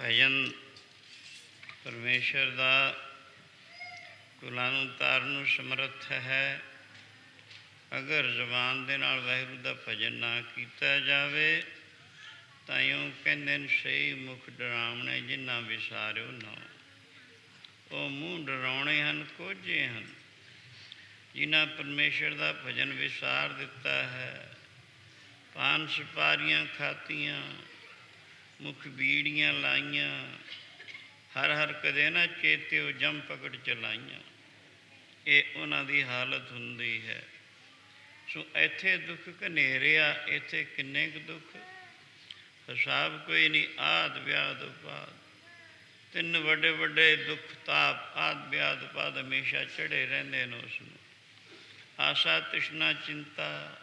ਭਜਨ ਪਰਮੇਸ਼ਰ ਦਾ ਕੁਲਾਂ ਨੂੰ ਤਾਰਨ ਨੂੰ ਸਮਰੱਥ ਹੈ। ਅਗਰ ਜ਼ੁਬਾਨ ਦੇ ਨਾਲ ਵਾਹਿਗੁਰੂ ਦਾ ਭਜਨ ਨਾ ਕੀਤਾ ਜਾਵੇ ਤਾਂ ਇਉਂ ਕਹਿੰਦੇ ਨੇ, ਸਹੀ ਮੁਖ ਡਰਾਵਣੇ ਜਿਨ੍ਹਾਂ ਵਿਸਾਰਿਓ ਨਾ। ਉਹ ਮੂੰਹ ਡਰਾਉਣੇ ਹਨ, ਕੋਝੇ ਹਨ, ਜਿਨ੍ਹਾਂ ਪਰਮੇਸ਼ਰ ਦਾ ਭਜਨ ਵਿਸਾਰ ਦਿੱਤਾ ਹੈ। ਪਾਨ ਸੁਪਾਰੀਆਂ ਖਾਤੀਆਂ, ਮੁਖ ਬੀੜੀਆਂ ਲਾਈਆਂ, ਹਰ ਹਰ ਕਦੇ ਨਾ ਚੇਤਿਓ ਜਮ ਪਕੜ ਚਲਾਈਆਂ। ਇਹ ਉਹਨਾਂ ਦੀ ਹਾਲਤ ਹੁੰਦੀ ਹੈ। ਸੋ ਇੱਥੇ ਦੁੱਖ ਘਨੇਰਿਆ, ਇੱਥੇ ਕਿੰਨੇ ਕੁ ਦੁੱਖ, ਹਿਸਾਬ ਕੋਈ ਨਹੀਂ। ਆਦਿ ਵਿਆਦ ਉਪਾਦ, ਤਿੰਨ ਵੱਡੇ ਵੱਡੇ ਦੁੱਖ ਤਾਪ ਆਦਿ ਵਿਆਦ ਉਪਾਦ ਹਮੇਸ਼ਾ ਚੜ੍ਹੇ ਰਹਿੰਦੇ ਨੇ ਉਸ ਨੂੰ। ਆਸਾ ਤ੍ਰਿਸ਼ਨਾ ਚਿੰਤਾ,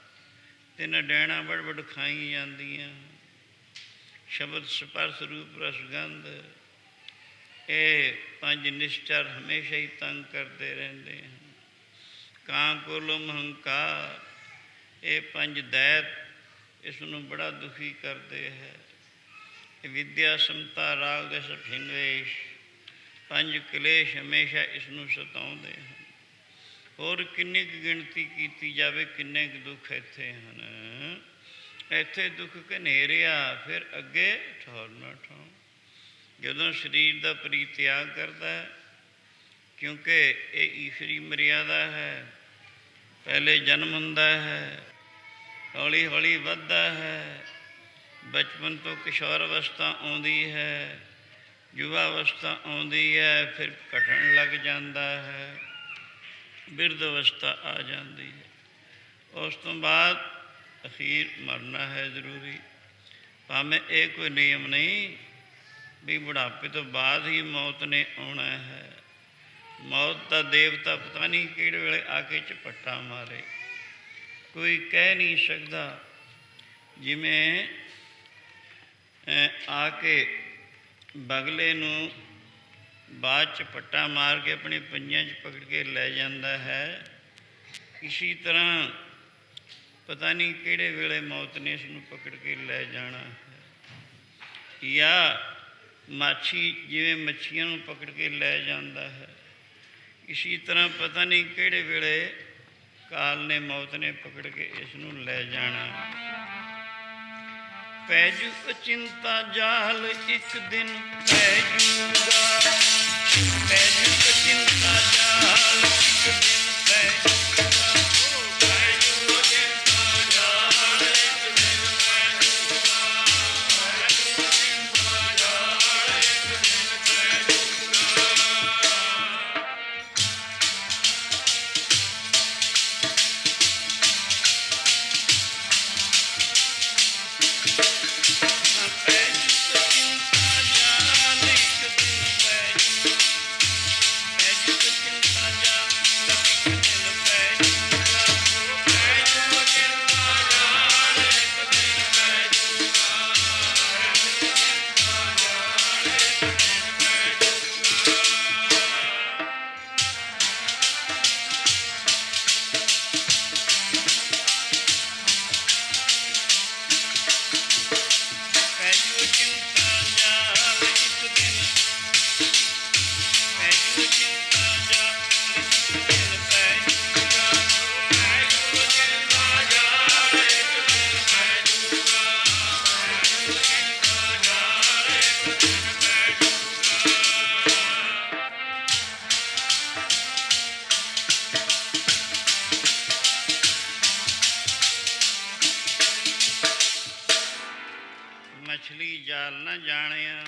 ਤਿੰਨ ਡੈਣਾ ਵੜ ਵੜ ਖਾਈ ਜਾਂਦੀਆਂ। ਸ਼ਬਦ ਸਪਰਸ ਰੂਪ ਰਸਗੰਧ, ਇਹ ਪੰਜ ਨਿਸ਼ਚਰ ਹਮੇਸ਼ਾ ਹੀ ਤੰਗ ਕਰਦੇ ਰਹਿੰਦੇ ਹਨ। ਕਾਂ ਕੋਲਮ ਹੰਕਾਰ, ਇਹ ਪੰਜ ਦੈਤ ਇਸ ਨੂੰ ਬੜਾ ਦੁਖੀ ਕਰਦੇ ਹੈ। ਇਹ ਵਿਦਿਆ ਸਮਤਾ ਰਾਗ ਦਸ ਹਿੰਵੇਸ਼, ਪੰਜ ਕਲੇਸ਼ ਹਮੇਸ਼ਾ ਇਸ ਨੂੰ ਸਤਾਉਂਦੇ ਹਨ। ਹੋਰ ਕਿੰਨੀ ਕੁ ਗਿਣਤੀ ਕੀਤੀ ਜਾਵੇ, ਕਿੰਨੇ ਕੁ ਦੁੱਖ ਇੱਥੇ ਹਨ। ਇੱਥੇ ਦੁੱਖ ਘਨੇਰਿਆ, ਫਿਰ ਅੱਗੇ ਠੌਰ ਨਾ ਠਾਉ। ਜਦੋਂ ਸਰੀਰ ਦਾ ਪਰਿਤਿਆਗ ਕਰਦਾ ਹੈ, ਕਿਉਂਕਿ ਇਹ ਈਸ਼ਵਰੀ ਮਰਿਆਦਾ ਹੈ, ਪਹਿਲੇ ਜਨਮ ਹੁੰਦਾ ਹੈ, ਹੌਲੀ ਹੌਲੀ ਵੱਧਦਾ ਹੈ, ਬਚਪਨ ਤੋਂ ਕਿਸ਼ੋਰ ਅਵਸਥਾ ਆਉਂਦੀ ਹੈ, ਯੁਵਾ ਅਵਸਥਾ ਆਉਂਦੀ ਹੈ, ਫਿਰ ਘਟਣ ਲੱਗ ਜਾਂਦਾ ਹੈ, ਬਿਰਧ ਅਵਸਥਾ ਆ ਜਾਂਦੀ ਹੈ। ਉਸ ਤੋਂ ਬਾਅਦ ਅਖੀਰ ਮਰਨਾ ਹੈ ਜ਼ਰੂਰੀ। ਭਾਵੇਂ ਇਹ ਕੋਈ ਨਿਯਮ ਨਹੀਂ ਵੀ ਬੁਢਾਪੇ ਤੋਂ ਬਾਅਦ ਹੀ ਮੌਤ ਨੇ ਆਉਣਾ ਹੈ। ਮੌਤ ਦਾ ਦੇਵਤਾ ਪਤਾ ਨਹੀਂ ਕਿਹੜੇ ਵੇਲੇ ਆ ਕੇ ਝਪੱਟਾ ਮਾਰੇ, ਕੋਈ ਕਹਿ ਨਹੀਂ ਸਕਦਾ। ਜਿਵੇਂ ਆ ਕੇ ਬਗਲੇ ਨੂੰ ਬਾਅਦ ਝਪੱਟਾ ਮਾਰ ਕੇ ਆਪਣੇ ਪੰਜਿਆਂ 'ਚ ਪਕੜ ਕੇ ਲੈ ਜਾਂਦਾ ਹੈ, ਇਸੀ ਤਰ੍ਹਾਂ ਪਤਾ ਨਹੀਂ ਕਿਹੜੇ ਵੇਲੇ ਮੌਤ ਨੇ ਇਸ ਨੂੰ ਪਕੜ ਕੇ ਲੈ ਜਾਣਾ ਹੈ। ਜਾਂ ਮਾਛੀ ਜਿਵੇਂ ਮੱਛੀਆਂ ਨੂੰ ਪਕੜ ਕੇ ਲੈ ਜਾਂਦਾ ਹੈ, ਇਸੀ ਤਰ੍ਹਾਂ ਪਤਾ ਨਹੀਂ ਕਿਹੜੇ ਵੇਲੇ ਕਾਲ ਨੇ, ਮੌਤ ਨੇ ਪਕੜ ਕੇ ਇਸ ਨੂੰ ਲੈ ਜਾਣਾ। ਪੈ ਜੂ ਅਚਿੰਤਾ ਜਾਲ, ਇੱਕ ਦਿਨ ਪੈ ਜੂਗਾ, ਪੈ ਜੂ ਅਚਿੰਤਾ ਜਾਲ, ਇੱਕ ਦਿਨ ਪੈ ਜੂਗਾ, ਪੈ ਜੂ ਅਚਿੰਤਾ ਜਾਲ, ਇੱਕ ਦਿਨ ਪੈ ਜੂਗਾ, ਪੈ ਜੂ ਅਚਿੰਤਾ ਜਾਲ, ਇੱਕ ਦਿਨ ਪੈ ਜੂਗਾ। ਮਛਲੀ ਜਾਲ ਨਾ ਜਾਣਿਆ,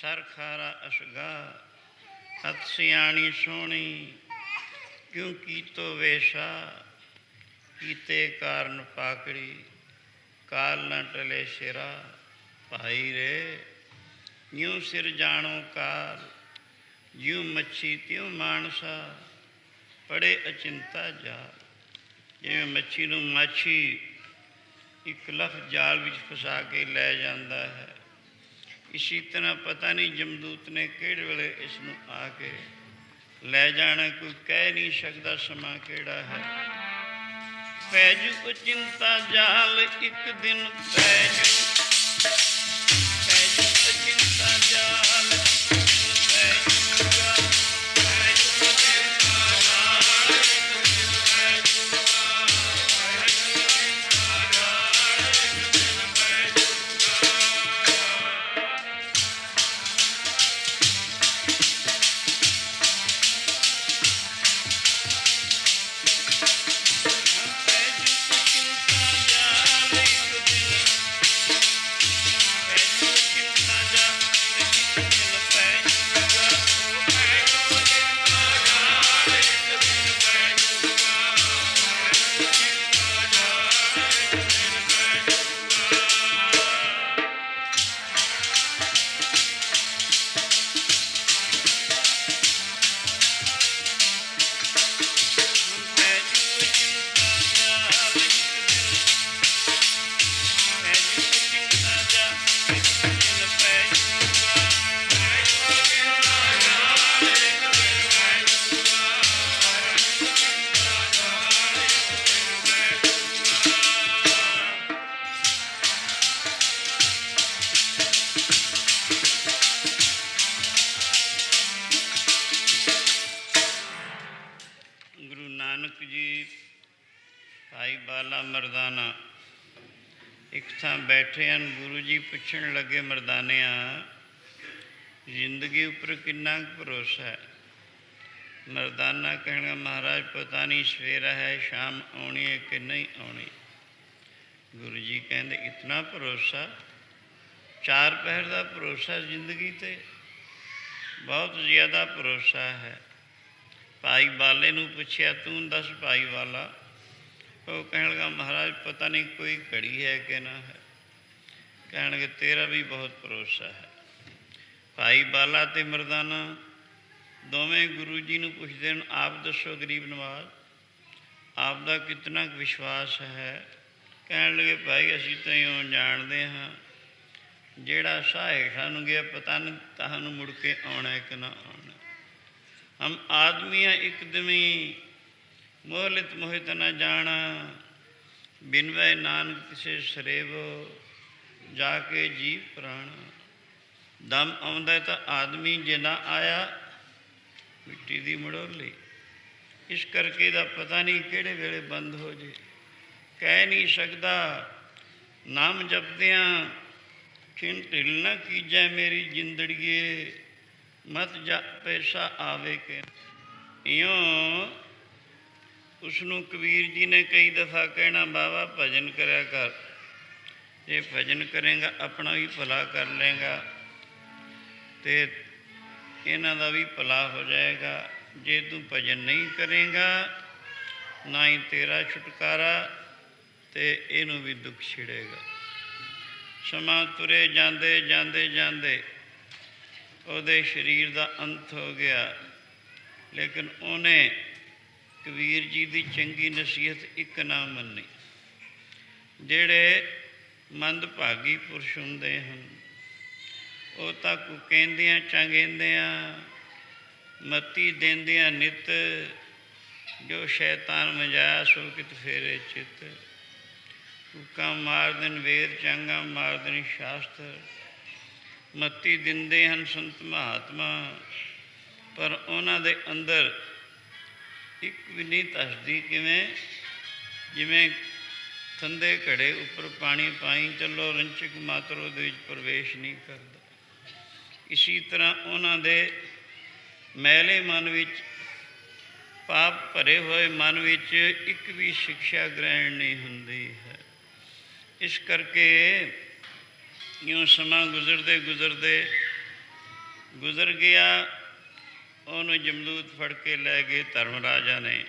ਸਰ ਖਾਰਾ ਅਸਗਾ, ਹੱਥ ਸਿਆਣੀ ਸੋਹਣੀ, ਕਿਉਂ ਕੀਤੋ ਵੇਸ਼ਾ, ਕੀਤੇ ਕਾਰਨ ਪਾਕੜੀ, ਕਾਲ ਨਾ ਟਲੇ ਸਿਰਾ, ਭਾਈ ਰੇ ਜਿਉਂ ਸਿਰ ਜਾਣੋ ਕਾਲ, ਜਿਉਂ ਮੱਛੀ ਤਿਉਂ ਮਾਨਸਾ, ਪੜੇ ਅਚਿੰਤਾ ਜਾਲ। ਜਿਵੇਂ ਮੱਛੀ ਨੂੰ ਮਾਛੀ ਇੱਕ ਲਫ਼ਜ਼ ਜਾਲ ਵਿੱਚ ਫਸਾ ਕੇ ਲੈ ਜਾਂਦਾ ਹੈ, ਇਸੀ ਤਰ੍ਹਾਂ ਪਤਾ ਨਹੀਂ ਜਮਦੂਤ ਨੇ ਕਿਹੜੇ ਵੇਲੇ ਇਸ ਨੂੰ ਆ ਕੇ ਲੈ ਜਾਣਾ, ਕੋਈ ਕਹਿ ਨਹੀਂ ਸਕਦਾ ਸਮਾਂ ਕਿਹੜਾ ਹੈ। ਪੈ ਜੂ ਅਚਿੰਤਾ ਜਾਲ, ਇੱਕ ਦਿਨ ਪੈ ਜੂ, ਪੈ ਜੂ ਅਚਿੰਤਾ ਜਾਲ, ਇੱਕ ਦਿਨ ਪੈ ਜੂਗਾ, ਪੈ ਜੂ ਅਚਿੰਤਾ ਜਾਲ, ਇੱਕ ਦਿਨ ਪੈ ਜੂਗਾ, ਪੈ ਜੂ ਅਚਿੰਤਾ ਜਾਲ, ਇੱਕ ਦਿਨ ਪੈ ਜੂਗਾ। ਗੁਰੂ ਨਾਨਕ ਜੀ ਭਾਈ ਬਾਲਾ ਮਰਦਾਨਾ एक थां बैठे हैं, गुरु जी पुछण लगे मर्दानिया जिंदगी उपर किन्ना भरोसा है। मर्दाना कहना महाराज पता नहीं सवेरा है शाम आनी है कि नहीं आनी। गुरु जी कहते इतना भरोसा, 4 पहर का भरोसा जिंदगी ते बहुत ज़्यादा भरोसा है। भाई वाले नूं पुछया तू दस भाई वाला, वो कहने लगा महाराज पता नहीं कोई घड़ी है कि ना है। कहने लगे तेरा भी बहुत भरोसा है। भाई बाला ते मरदाना दोवें गुरु जी नूं पुछदे ने आप दसो गरीब नवाज आपका कितना विश्वास है। कहने लगे भाई असीं तो इउं जाणदे हाँ जेड़ा साह सानूं गया पता नहीं तानूं मुड़ के आउणा है कि ना आउणा। हम आदमी एकदमी मोहलित मोहित न जाना, बिनवै नानक किसे सरेवो जाके जीव प्राणा। दम आउंदा तो आदमी जे ना आया मिट्टी दी मड़ोली। इस करके दा पता नहीं किहड़े वेले बंद हो जे, कह नहीं सकता। नाम जपदियां खिन ढिल न कीजै मेरी जिंदड़िए, मत जा पैसा आवे के। इयों उसनों कबीर जी ने कई दफ़ा कहना बाबा भजन करया कर, जे भजन करेंगा अपना भी भला कर लेगा तो इन्हां दा भी भला हो जाएगा। जे तू भजन नहीं करेगा ना ही तेरा छुटकारा तो इनू भी दुख छिड़ेगा। समा तुरे जाते जाते जाते ਉਹਦੇ शरीर का अंत हो गया, लेकिन उन्हें कबीर जी की चंगी नसीहत एक ना मनी। ਜਿਹੜੇ ਮੰਦਭਾਗੀ ਪੁਰਸ਼ ਹੁੰਦੇ ਹਨ ਉਹ ਤਾਂ ਕਹਿੰਦਿਆਂ ਚੰਗੇਂਦਿਆਂ ਮਤੀ ਦੇਂਦਿਆਂ ਨਿਤ, ਜੋ ਸ਼ੈਤਾਨ ਮਜਾਇਆ ਸੋ ਕਿਤ ਫੇਰੇ ਚਿੱਤ। ਕੂਕਾਂ ਮਾਰ ਦਿਨ ਵੇਦ ਚੰਗਾ ਮਾਰ ਦਿਨ ਸ਼ਾਸਤਰ, ਮਤੀ ਦਿੰਦੇ ਹਨ ਸੰਤ ਮਹਾਤਮਾ ਪਰ ਉਹਨਾਂ ਦੇ ਅੰਦਰ ਇੱਕ ਵੀ ਨਹੀਂ ਧਸਦੀ। ਕਿਵੇਂ? ਜਿਵੇਂ ਠੰਡੇ ਘੜੇ ਉੱਪਰ ਪਾਣੀ ਪਾਈ ਚੱਲੋ, ਰੰਚਕ ਮਾਤਰ ਉਹਦੇ ਵਿੱਚ ਪ੍ਰਵੇਸ਼ ਨਹੀਂ ਕਰਦਾ। ਇਸੀ ਤਰ੍ਹਾਂ ਉਹਨਾਂ ਦੇ ਮੈਲੇ ਮਨ ਵਿੱਚ, ਪਾਪ ਭਰੇ ਹੋਏ ਮਨ ਵਿੱਚ ਇੱਕ ਵੀ ਸਿੱਖਿਆ ਗ੍ਰਹਿਣ ਨਹੀਂ ਹੁੰਦੀ ਹੈ। ਇਸ ਕਰਕੇ ਇਉਂ ਸਮਾਂ ਗੁਜ਼ਰਦੇ ਗੁਜ਼ਰਦੇ ਗੁਜ਼ਰ ਗਿਆ। ਉਹਨੂੰ ਜਮਦੂਤ ਫੜ ਕੇ ਲੈ ਗਏ ਧਰਮ ਰਾਜਾ ਨੇ,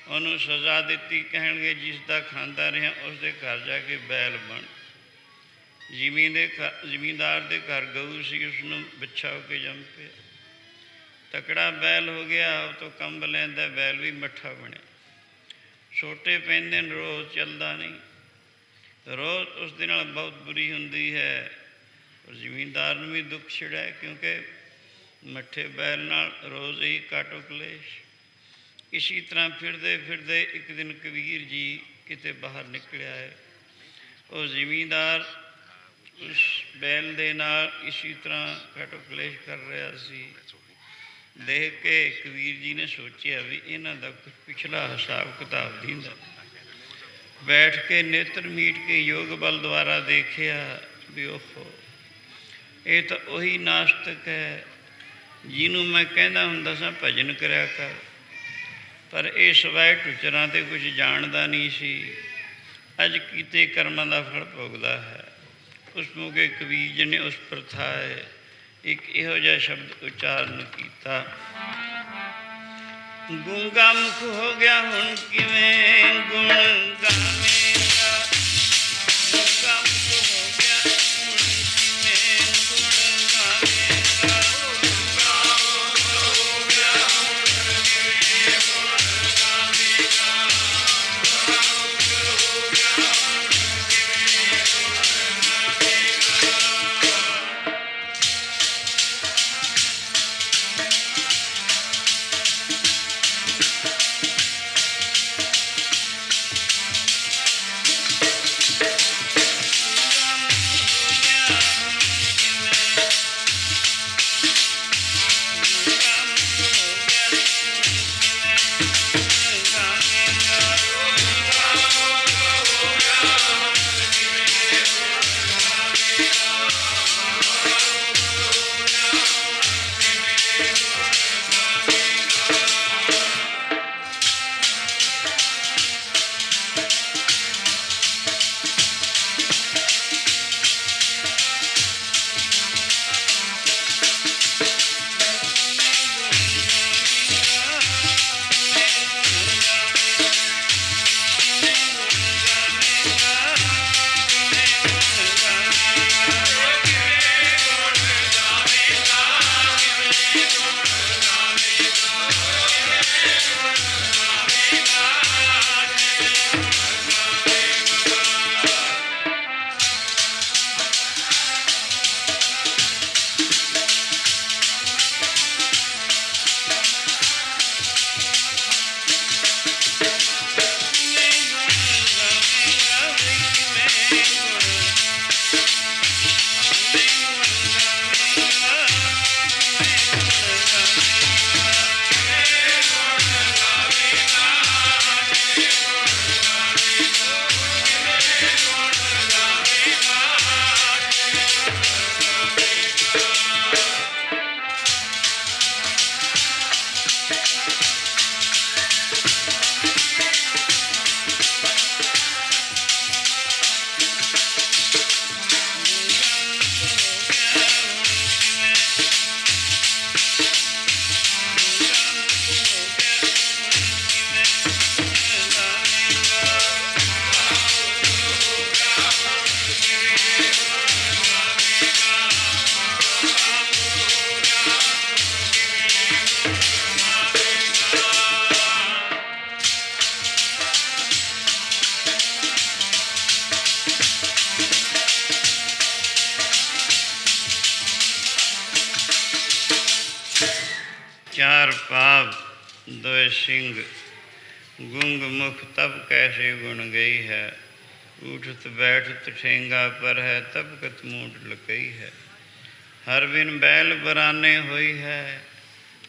ਉਹਨੂੰ ਸਜ਼ਾ ਦਿੱਤੀ। ਕਹਿਣਗੇ ਜਿਸ ਦਾ ਖਾਂਦਾ ਰਿਹਾ ਉਸ ਦੇ ਘਰ ਜਾ ਕੇ ਬੈਲ ਬਣ। ਜ਼ਿਮੀਂਦਾਰ ਦੇ ਘਰ ਗਊ ਸੀ, ਉਸਨੂੰ ਬੱਚਾ ਹੋ ਕੇ ਜੰਮ ਪਿਆ। ਤਕੜਾ ਬੈਲ ਹੋ ਗਿਆ, ਉਹ ਤੋਂ ਕੰਬ ਲੈਂਦਾ, ਬੈਲ ਵੀ ਮੱਠਾ ਬਣਿਆ। ਛੋਟੇ ਪੈਂਦੇ ਨੇ, ਰੋਜ਼ ਚੱਲਦਾ ਨਹੀਂ, ਰੋਜ਼ ਉਸ ਦੇ ਨਾਲ ਬਹੁਤ ਬੁਰੀ ਹੁੰਦੀ ਹੈ। ਔਰ ਜ਼ਿਮੀਂਦਾਰ ਨੂੰ ਵੀ ਦੁੱਖ ਛਿੜਿਆ, ਕਿਉਂਕਿ ਮੱਠੇ ਬੈਲ ਨਾਲ ਰੋਜ਼ ਹੀ ਕਾਟੋ ਕਲੇਸ਼। ਇਸੀ ਤਰ੍ਹਾਂ ਫਿਰਦੇ ਫਿਰਦੇ ਇੱਕ ਦਿਨ ਕਬੀਰ ਜੀ ਕਿਤੇ ਬਾਹਰ ਨਿਕਲਿਆ ਹੈ। ਉਹ ਜ਼ਿਮੀਂਦਾਰ ਉਸ ਬੈਲ ਦੇ ਨਾਲ ਇਸੀ ਤਰ੍ਹਾਂ ਕਾਟੋ ਕਲੇਸ਼ ਕਰ ਰਿਹਾ ਸੀ। ਦੇਖ ਕੇ ਕਬੀਰ ਜੀ ਨੇ ਸੋਚਿਆ ਵੀ ਇਹਨਾਂ ਦਾ ਕੁਛ ਪਿਛਲਾ ਹਿਸਾਬ ਕਿਤਾਬ ਦਿੰਦਾ। ਬੈਠ ਕੇ ਨੇਤਰ ਮੀਟ ਕੇ ਯੋਗ ਬਲ ਦੁਆਰਾ ਦੇਖਿਆ ਵੀ ਓਹੋ ਇਹ ਤਾਂ ਉਹੀ ਨਾਸਤਕ ਹੈ ਜਿਹਨੂੰ ਮੈਂ ਕਹਿੰਦਾ ਹੁੰਦਾ ਸਾਂ ਭਜਨ ਕਰਿਆ ਕਰ, ਪਰ ਇਹ ਸਵੈ ਟੁਚਰਾਂ ਤੇ ਕੁਝ ਜਾਣਦਾ ਨਹੀਂ ਸੀ। ਅੱਜ ਕੀਤੇ ਕਰਮਾਂ ਦਾ ਫਲ ਭੋਗਦਾ ਹੈ। ਉਸ ਮੌਕੇ ਕਬੀਰ ਜੀ ਨੇ ਉਸ ਪ੍ਰਥਾਏ ਇੱਕ ਇਹੋ ਜਿਹਾ ਸ਼ਬਦ ਉਚਾਰਨ ਕੀਤਾ, ਗੂੰਗਾ ਮੁਖ ਹੋ ਗਿਆ ਹੁਣ ਕਿਵੇਂ ਗੁਣ ਗਾਵੇਂਗਾ। ਗੂੰਗਾ ਮੁਖ ਹੋ ਗਿਆ ਹੁਣ ਕਿਵੇਂ ਗੁਣ ਗਾਵੇਂਗਾ। ਗੂੰਗਾ ਮੁਖ ਹੋ ਗਿਆ ਹੁਣ ਕਿਵੇਂ ਗੁਣ ਗਾਵੇਂਗਾ। ਗੂੰਗਾ ਮੁਖ ਹੋ ਗਿਆ ਹੁਣ ਕਿਵੇਂ ਗੁਣ ਗਾਵੇਂਗਾ। चार पाप दोय सिंह, गुंग मुख तब कैसे गुण गई है। उठत बैठत ठेंगा पर है, तब कत मूड लकई है। हर बिन बैल बराने हुई है,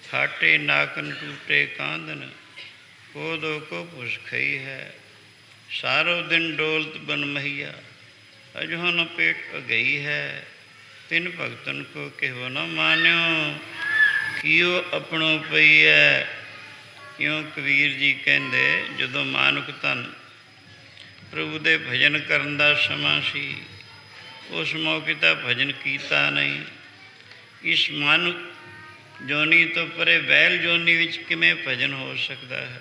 फाटे नाकन टूटे कांदन। कोदो को पुस खई है, सारो दिन डोलत बन महिया। अजहो न पेट गई है, तिन भगतन को कहो न मान्यो। कियो अपनो पई है। क्यों कबीर जी कहते, जदों मानुक धन प्रभु दे भजन करन दा समा सी, उस मौके तो भजन कीता नहीं। इस मानुक जोनी तो परे बैल जोनी विच किवें भजन हो सकता है।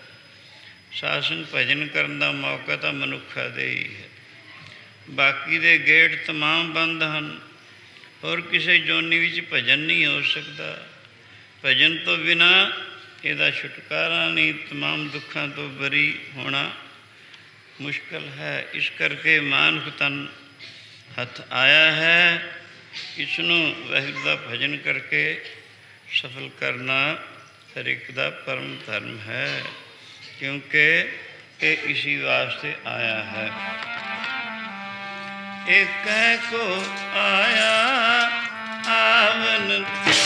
सासंग भजन करन दा मौका तो मनुखा दे ही है। बाकी दे गेट तमाम बंद हैं, और किसी जोनी विच भजन नहीं हो सकता। भजन तो बिना इहदा छुटकारा नहीं, तमाम दुखों तो बरी होना मुश्किल है। इस करके मानुख तन हथ आया है। इसनों वाहिगुरू दा भजन करके सफल करना हर एक दा परम धर्म है, क्योंकि ये इसी वास्ते आया है। एक को आया आवन तो,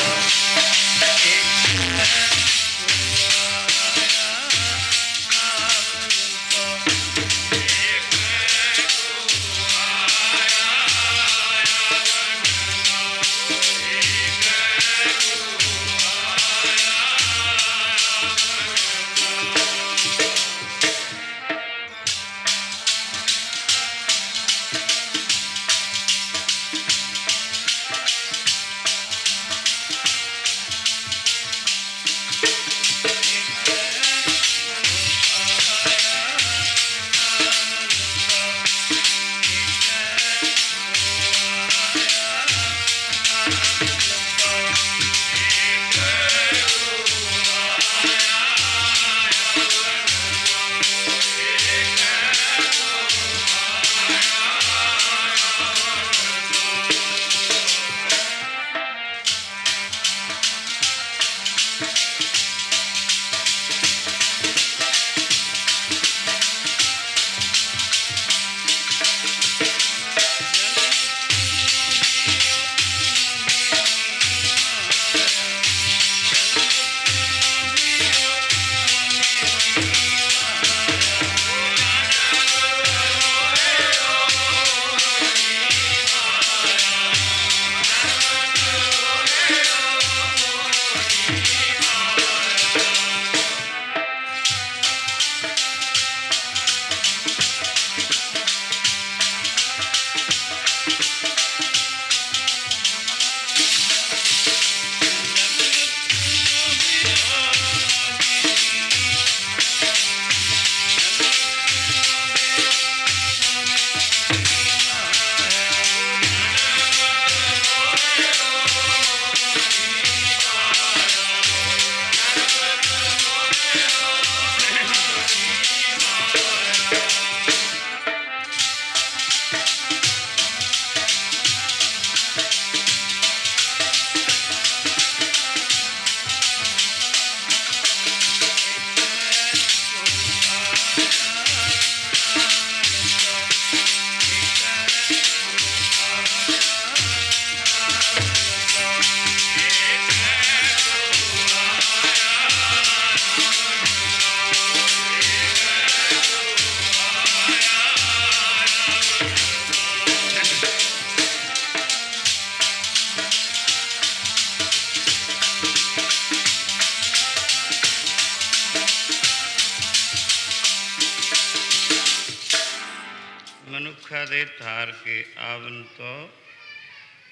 मनुखा दे थार के आवन तो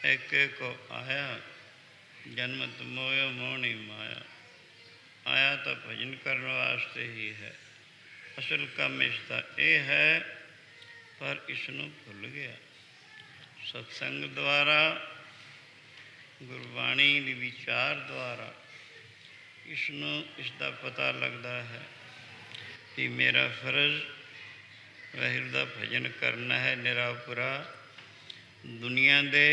एक को आया। जन्मत मोयो मोहनी माया। आया तो भजन करने वास्ते ही है। असल काम इसका ये है, पर इसनों भुल गया। सत्संग द्वारा, गुरबाणी दी विचार द्वारा इसनों इसका पता लगता है कि मेरा फर्ज वाहिगुरू दा भजन करना है। निरापुरा दुनिया दे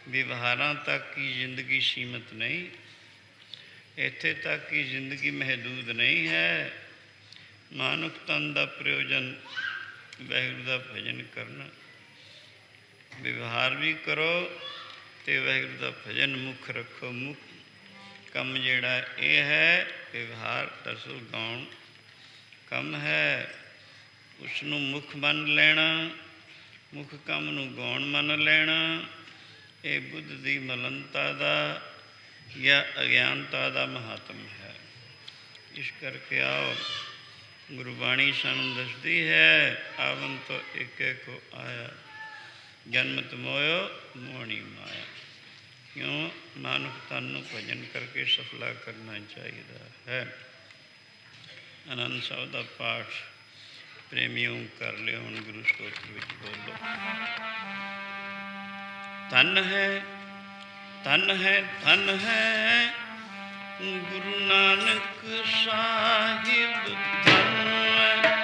व्यवहारां तक की जिंदगी सीमित नहीं। ਇੱਥੇ ਤੱਕ ਕਿ ਜ਼ਿੰਦਗੀ ਮਹਿਦੂਦ ਨਹੀਂ ਹੈ। ਮਾਨੁਖ ਤਨ ਦਾ ਪ੍ਰਯੋਜਨ ਵਾਹਿਗੁਰੂ ਦਾ ਭਜਨ ਕਰਨਾ। ਵਿਵਹਾਰ ਵੀ ਕਰੋ ਅਤੇ ਵਾਹਿਗੁਰੂ ਦਾ ਭਜਨ ਮੁੱਖ ਰੱਖੋ। ਮੁੱਖ ਕੰਮ ਜਿਹੜਾ ਇਹ ਹੈ, ਵਿਵਹਾਰ ਦਰਅਸਲ ਗਾਉਣ ਕੰਮ ਹੈ, ਉਸ ਨੂੰ ਮੁੱਖ ਮੰਨ ਲੈਣਾ, ਮੁੱਖ ਕੰਮ ਨੂੰ ਗਾਉਣ ਮੰਨ ਲੈਣਾ। ਇਹ ਬੁੱਧ ਦੀ ਮਲਨਤਾ ਦਾ ਜਾਂ ਅਗਿਆਨਤਾ ਦਾ ਮਹਾਤਮ ਹੈ। ਇਸ ਕਰਕੇ ਆਓ, ਗੁਰਬਾਣੀ ਸਾਨੂੰ ਦੱਸਦੀ ਹੈ, ਆਵਨ ਤੋਂ ਏਕੇ ਕੋ ਆਇਆ, ਜਨਮਤ ਮੋਇਓ ਮੋਹਣੀ ਮਾਇਆ। ਕਿਉਂ? ਮਾਨੁਖ ਤਨ ਨੂੰ ਭਜਨ ਕਰਕੇ ਸਫਲਾ ਕਰਨਾ ਚਾਹੀਦਾ ਹੈ। ਆਨੰਦ ਸਾਹਿਬ ਦਾ ਪਾਠ ਪ੍ਰੇਮੀਓ ਕਰ ਲਿਓ। ਹੁਣ ਗੁਰੂ ਸਤੋਤਰ ਵਿੱਚ ਬੋਲੋ। ਧਨ ਹੈ, ਧਨ ਹੈ, ਧਨ ਹੈ ਗੁਰੂ ਨਾਨਕ ਸਾਹਿਬ, ਧਨ ਹੈ।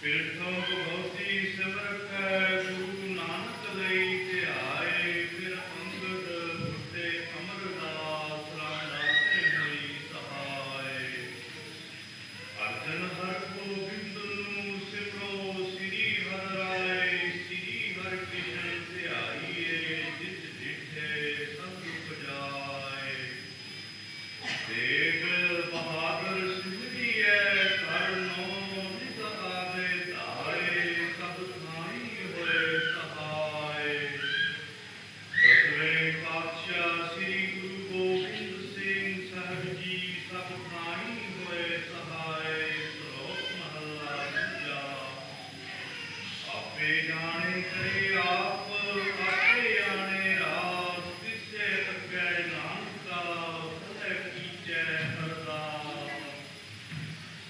ਪਿਰਥੋਂ ਬਹੁਤੀ ਸਿਮਰਤ ਗੁਰੂ ਨਾਨਕ ਲਈ ਧਿਆਏ, ਫਿਰ ਅੰਗਦ ਉੱਤੇ ਅਮਰਦਾਸ ਰਾਮਦਾਸੇ ਹੋਈ ਸਹਾਏ। ਅਰਜਨ ਹਰ ਗੋਬਿੰਦ ਨੂੰ ਸਿਮਰੋ ਸ੍ਰੀ ਹਰਿ ਰਾਏ, ਸ੍ਰੀ ਹਰਿ ਕ੍ਰਿਸ਼ਨ ਧਿਆਈਏ, ਜਿਤ ਡਿਠੇ ਸਭ ਉਪਜਾਏ। ਦੇਖ ਬਹਾਦਰ ਸਿਮਰਿਐ ਕਰ ਨੋ ਨਿਤ ਆਵੇ ਧਾਰੇ, ਸਭ ਥਾਈ ਹੋਏ ਸਹਾਏ। ਦਸਵੇਂ ਪਾਤਸ਼ਾਹ ਸ੍ਰੀ ਗੁਰੂ ਗੋਬਿੰਦ ਸਿੰਘ ਸਾਹਿਬ ਜੀ ਸਭ ਥਾਈ ਹੋਏ ਸਹਾਏ। ਸ਼ਲੋਕ ਮਹਲਾ ਦੂਜਾ। ਆਪੇ ਜਾਣੇ ਕਰੇ ਆਪ, ਆਪੇ ਜਾਣੇ ਰਾਸ, ਤਿਸੈ ਅੱਗੇ ਨਾਨਕਾ ਸਦਾ ਕੀਜੈ ਅਰਦਾਸ।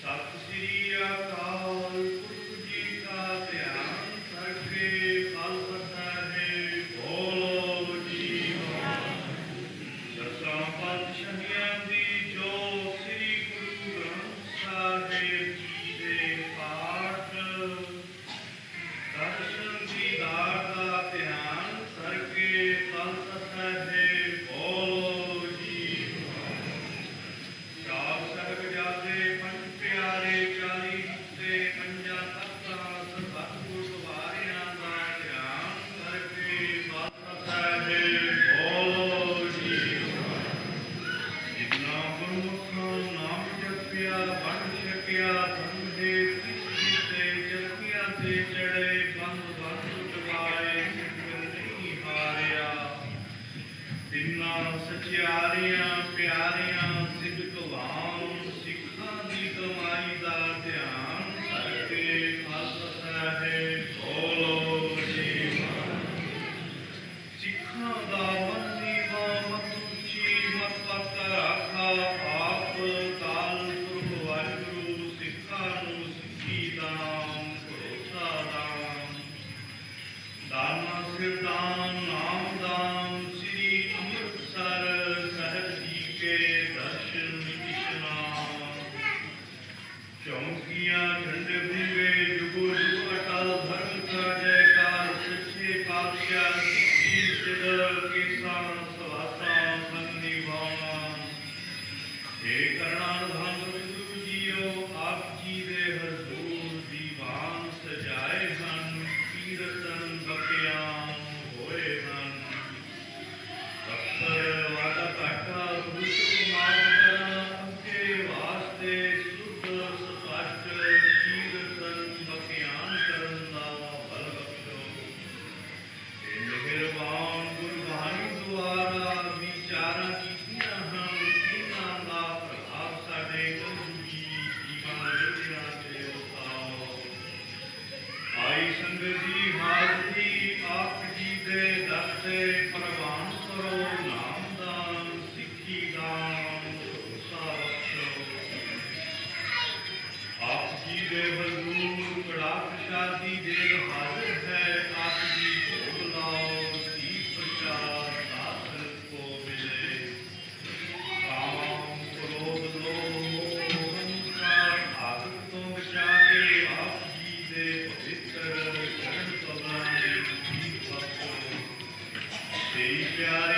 ਸਤਿ ਸ੍ਰੀ ਅਕਾਲ ਪੁਰਖ ਜੀ ਕਾ ਧਿਆਨ ਕਰਕੇ ਫਲ ਹੈ, ਬੋਲੋ ਜੀ ਵਾਹਿਗੁਰੂ। ਦਸਾਂ ਪਾਤਸ਼ਾਹੀਆਂ ਦੀ ਜੋ ਸ੍ਰੀ ਗੁਰੂ ਗ੍ਰੰਥ ਸਾਹਿਬ ਜੀ ਦੇ ਪਾਠ ਦਰਸ਼ਨ ਦੀਦਾਰ ਦਾ ਧਿਆਨ ਕਰਕੇ ਫਲ ਹੈ, ਬੋਲੋ ਜੀ ਵਾਹਿਗੁਰੂ। ਚਾਰ ਸਾਹਿਬਜ਼ਾਦੇ ਪੰਜ ਪਿਆਰੇ 40 ਤੇ ਪੰਜਾਂ ਤਖਤਾਂ ਸਰਬੱਤ ਗੁਰਦੁਆਰਿਆਂ ਦਾ ਧਿਆਨ ਕਰਕੇ ਫਲ ਹੈ, ਬੋਲੋ ਜੀ ਵਾਹਿਗੁਰੂ। ਜਿਨ੍ਹਾਂ ਗੁਰਮੁਖਾਂ ਨਾਮ ਜਪਿਆ ਬਣ ਛਕਿਆ, ਬੰਦੇ ਤਿਸ ਤੇ ਚਰਖੀਆਂ ਤੇ ਚੜੇ, ਬੰਦ ਬੰਦ ਉਟਵਾਏ ਸਿੱਖਰ ਨਹੀਂ ਹਾਰਿਆ। ਤਿੰਨਾਂ ਸਚਿਆਰਿਆਂ ਪਿਆਰਿਆਂ ਸਿੱਧਕਵਾਨ, ਸਿੱਖਾਂ ਦੀ ਕਮਾਈ ਦਾ ਧਿਆਨ ਕਰਕੇ ਫਲ ਹੈ, ਬੋਲੋ ਜੀ ਵਾਹਿਗੁਰੂ। ਸਿੱਖਾਂ ਦਾ ਮਨ ਨੀਵਾਂ ਮਤ ਉੱਚੀ, ਮਤ ਪੱਕ ਰਾਖਾ ਆਪ, ਕਾਲ ਪੁਰਖ ਵਾਹਿਗੁਰੂ। ਸਿੱਖਾਂ ਨੂੰ ਸਿੱਖੀ ਦਾਨ ਭਰੋਸਾ ਦਾਨ, ਦਾਨਾ ਸਿਰ ਦਾਨ ਨਾਮ ਦਾਨ। ਸ੍ਰੀ ਅੰਮ੍ਰਿਤਸਰ ਸਾਹਿਬ ਜੀ ਕੇ ਦਰਸ਼ਨ ਇਸ਼ਨਾਨ। ਚੌਂਕੀਆਂ ਝੰਡੇ ਬੁਝੇ ਜੁਗੋ ਜੁਗ ਅਟਲ, ਧਰਮ ਕਾ ਜੈਕਾਰ ਸੱਚੇ ਪਾਤਸ਼ਾਹ ਸਿੱਖੀ ਸਿਦਰ ਕੇਸਾਂ ਸਵਾਸਾਂ ਸੰਨੀ ਵਾਣਾ। हे ਕਰੁਣਾਨਿਧਾਨ ਗੁਰੂ ਜੀਓ, ਆਪ ਜੀ ਦੇ ਹਜ਼ੂਰ ਦੀਵਾਨ ਸਜਾਏ ਹਨ, ਕੀਰਤਨ ਬਖਿਆਨ ਹੋਏ ਹਨ। ਅਕਸਰ ਵਾਦਾ ਘਾਟਾ ਰੂਪ ਮਾਰ ਕਰਾਂ, ਅੱਗੇ ਵਾਸਤੇ ਸੁਧ ਸਪਸ਼ਟ ਕੀਰਤਨ ਬਖਿਆਨ ਕਰਨ ਦਾ ਬਲ ਬਖਸ਼ੋ। ਇਹ ਮਿਹਰਬਾਨ ਗੁਰਬਾਣੀ ਦੁਆਰਾ ਵਿਚਾਰਾਂ ਕੀਤੀਆਂ ਹਨ, ਇਹਨਾਂ ਦਾ ਪ੍ਰਭਾਵ ਸਾਡੇ ਕਲਯੁਗੀ ਜੀਵਨ ਵਿਚਾਰਾਂ ਤੇ ਉਤਾਰੋ। ਆਈ ਸੰਗਤ ਦੀ ਹਾਜ਼ਰੀ ਆਪ ਜੀ ਦੇ ਦਰ ਤੇ ਪ੍ਰਵਾਨ ਕਰੋ, ਨਾਮ ਦਾਨ ਸਿੱਖੀ ਦਾਨ ਭਰੋਸਾ ਬਖਸ਼ੋ। ਆਪ ਜੀ ਦੇ ਹਜ਼ੂਰ ਕੜਾ ਪ੍ਰਸ਼ਾਦੀ ਦੇਗ ਹਾਜ਼ਰ ਹੈ, ਆਪ ਜੀ ਭੋਗ ਲਾਓ, ਦੀਪ ਪ੍ਰਸ਼ਾਦ ਦਾਸਨ ਕੋ ਮਿਲੇ। ਕਾਮ ਕ੍ਰੋਧ ਲੋਭ ਅਹੰਕਾਰ ਆਦਿ ਤੋਂ ਬਚਾ ਕੇ ਆਪ ਜੀ ਦੇ ਪਵਿੱਤਰ ਚਰਨ ਕਮਲਾਂ ਦੀ ਦੀਪ ਬਖਸ਼ੋ। तेरी प्यारी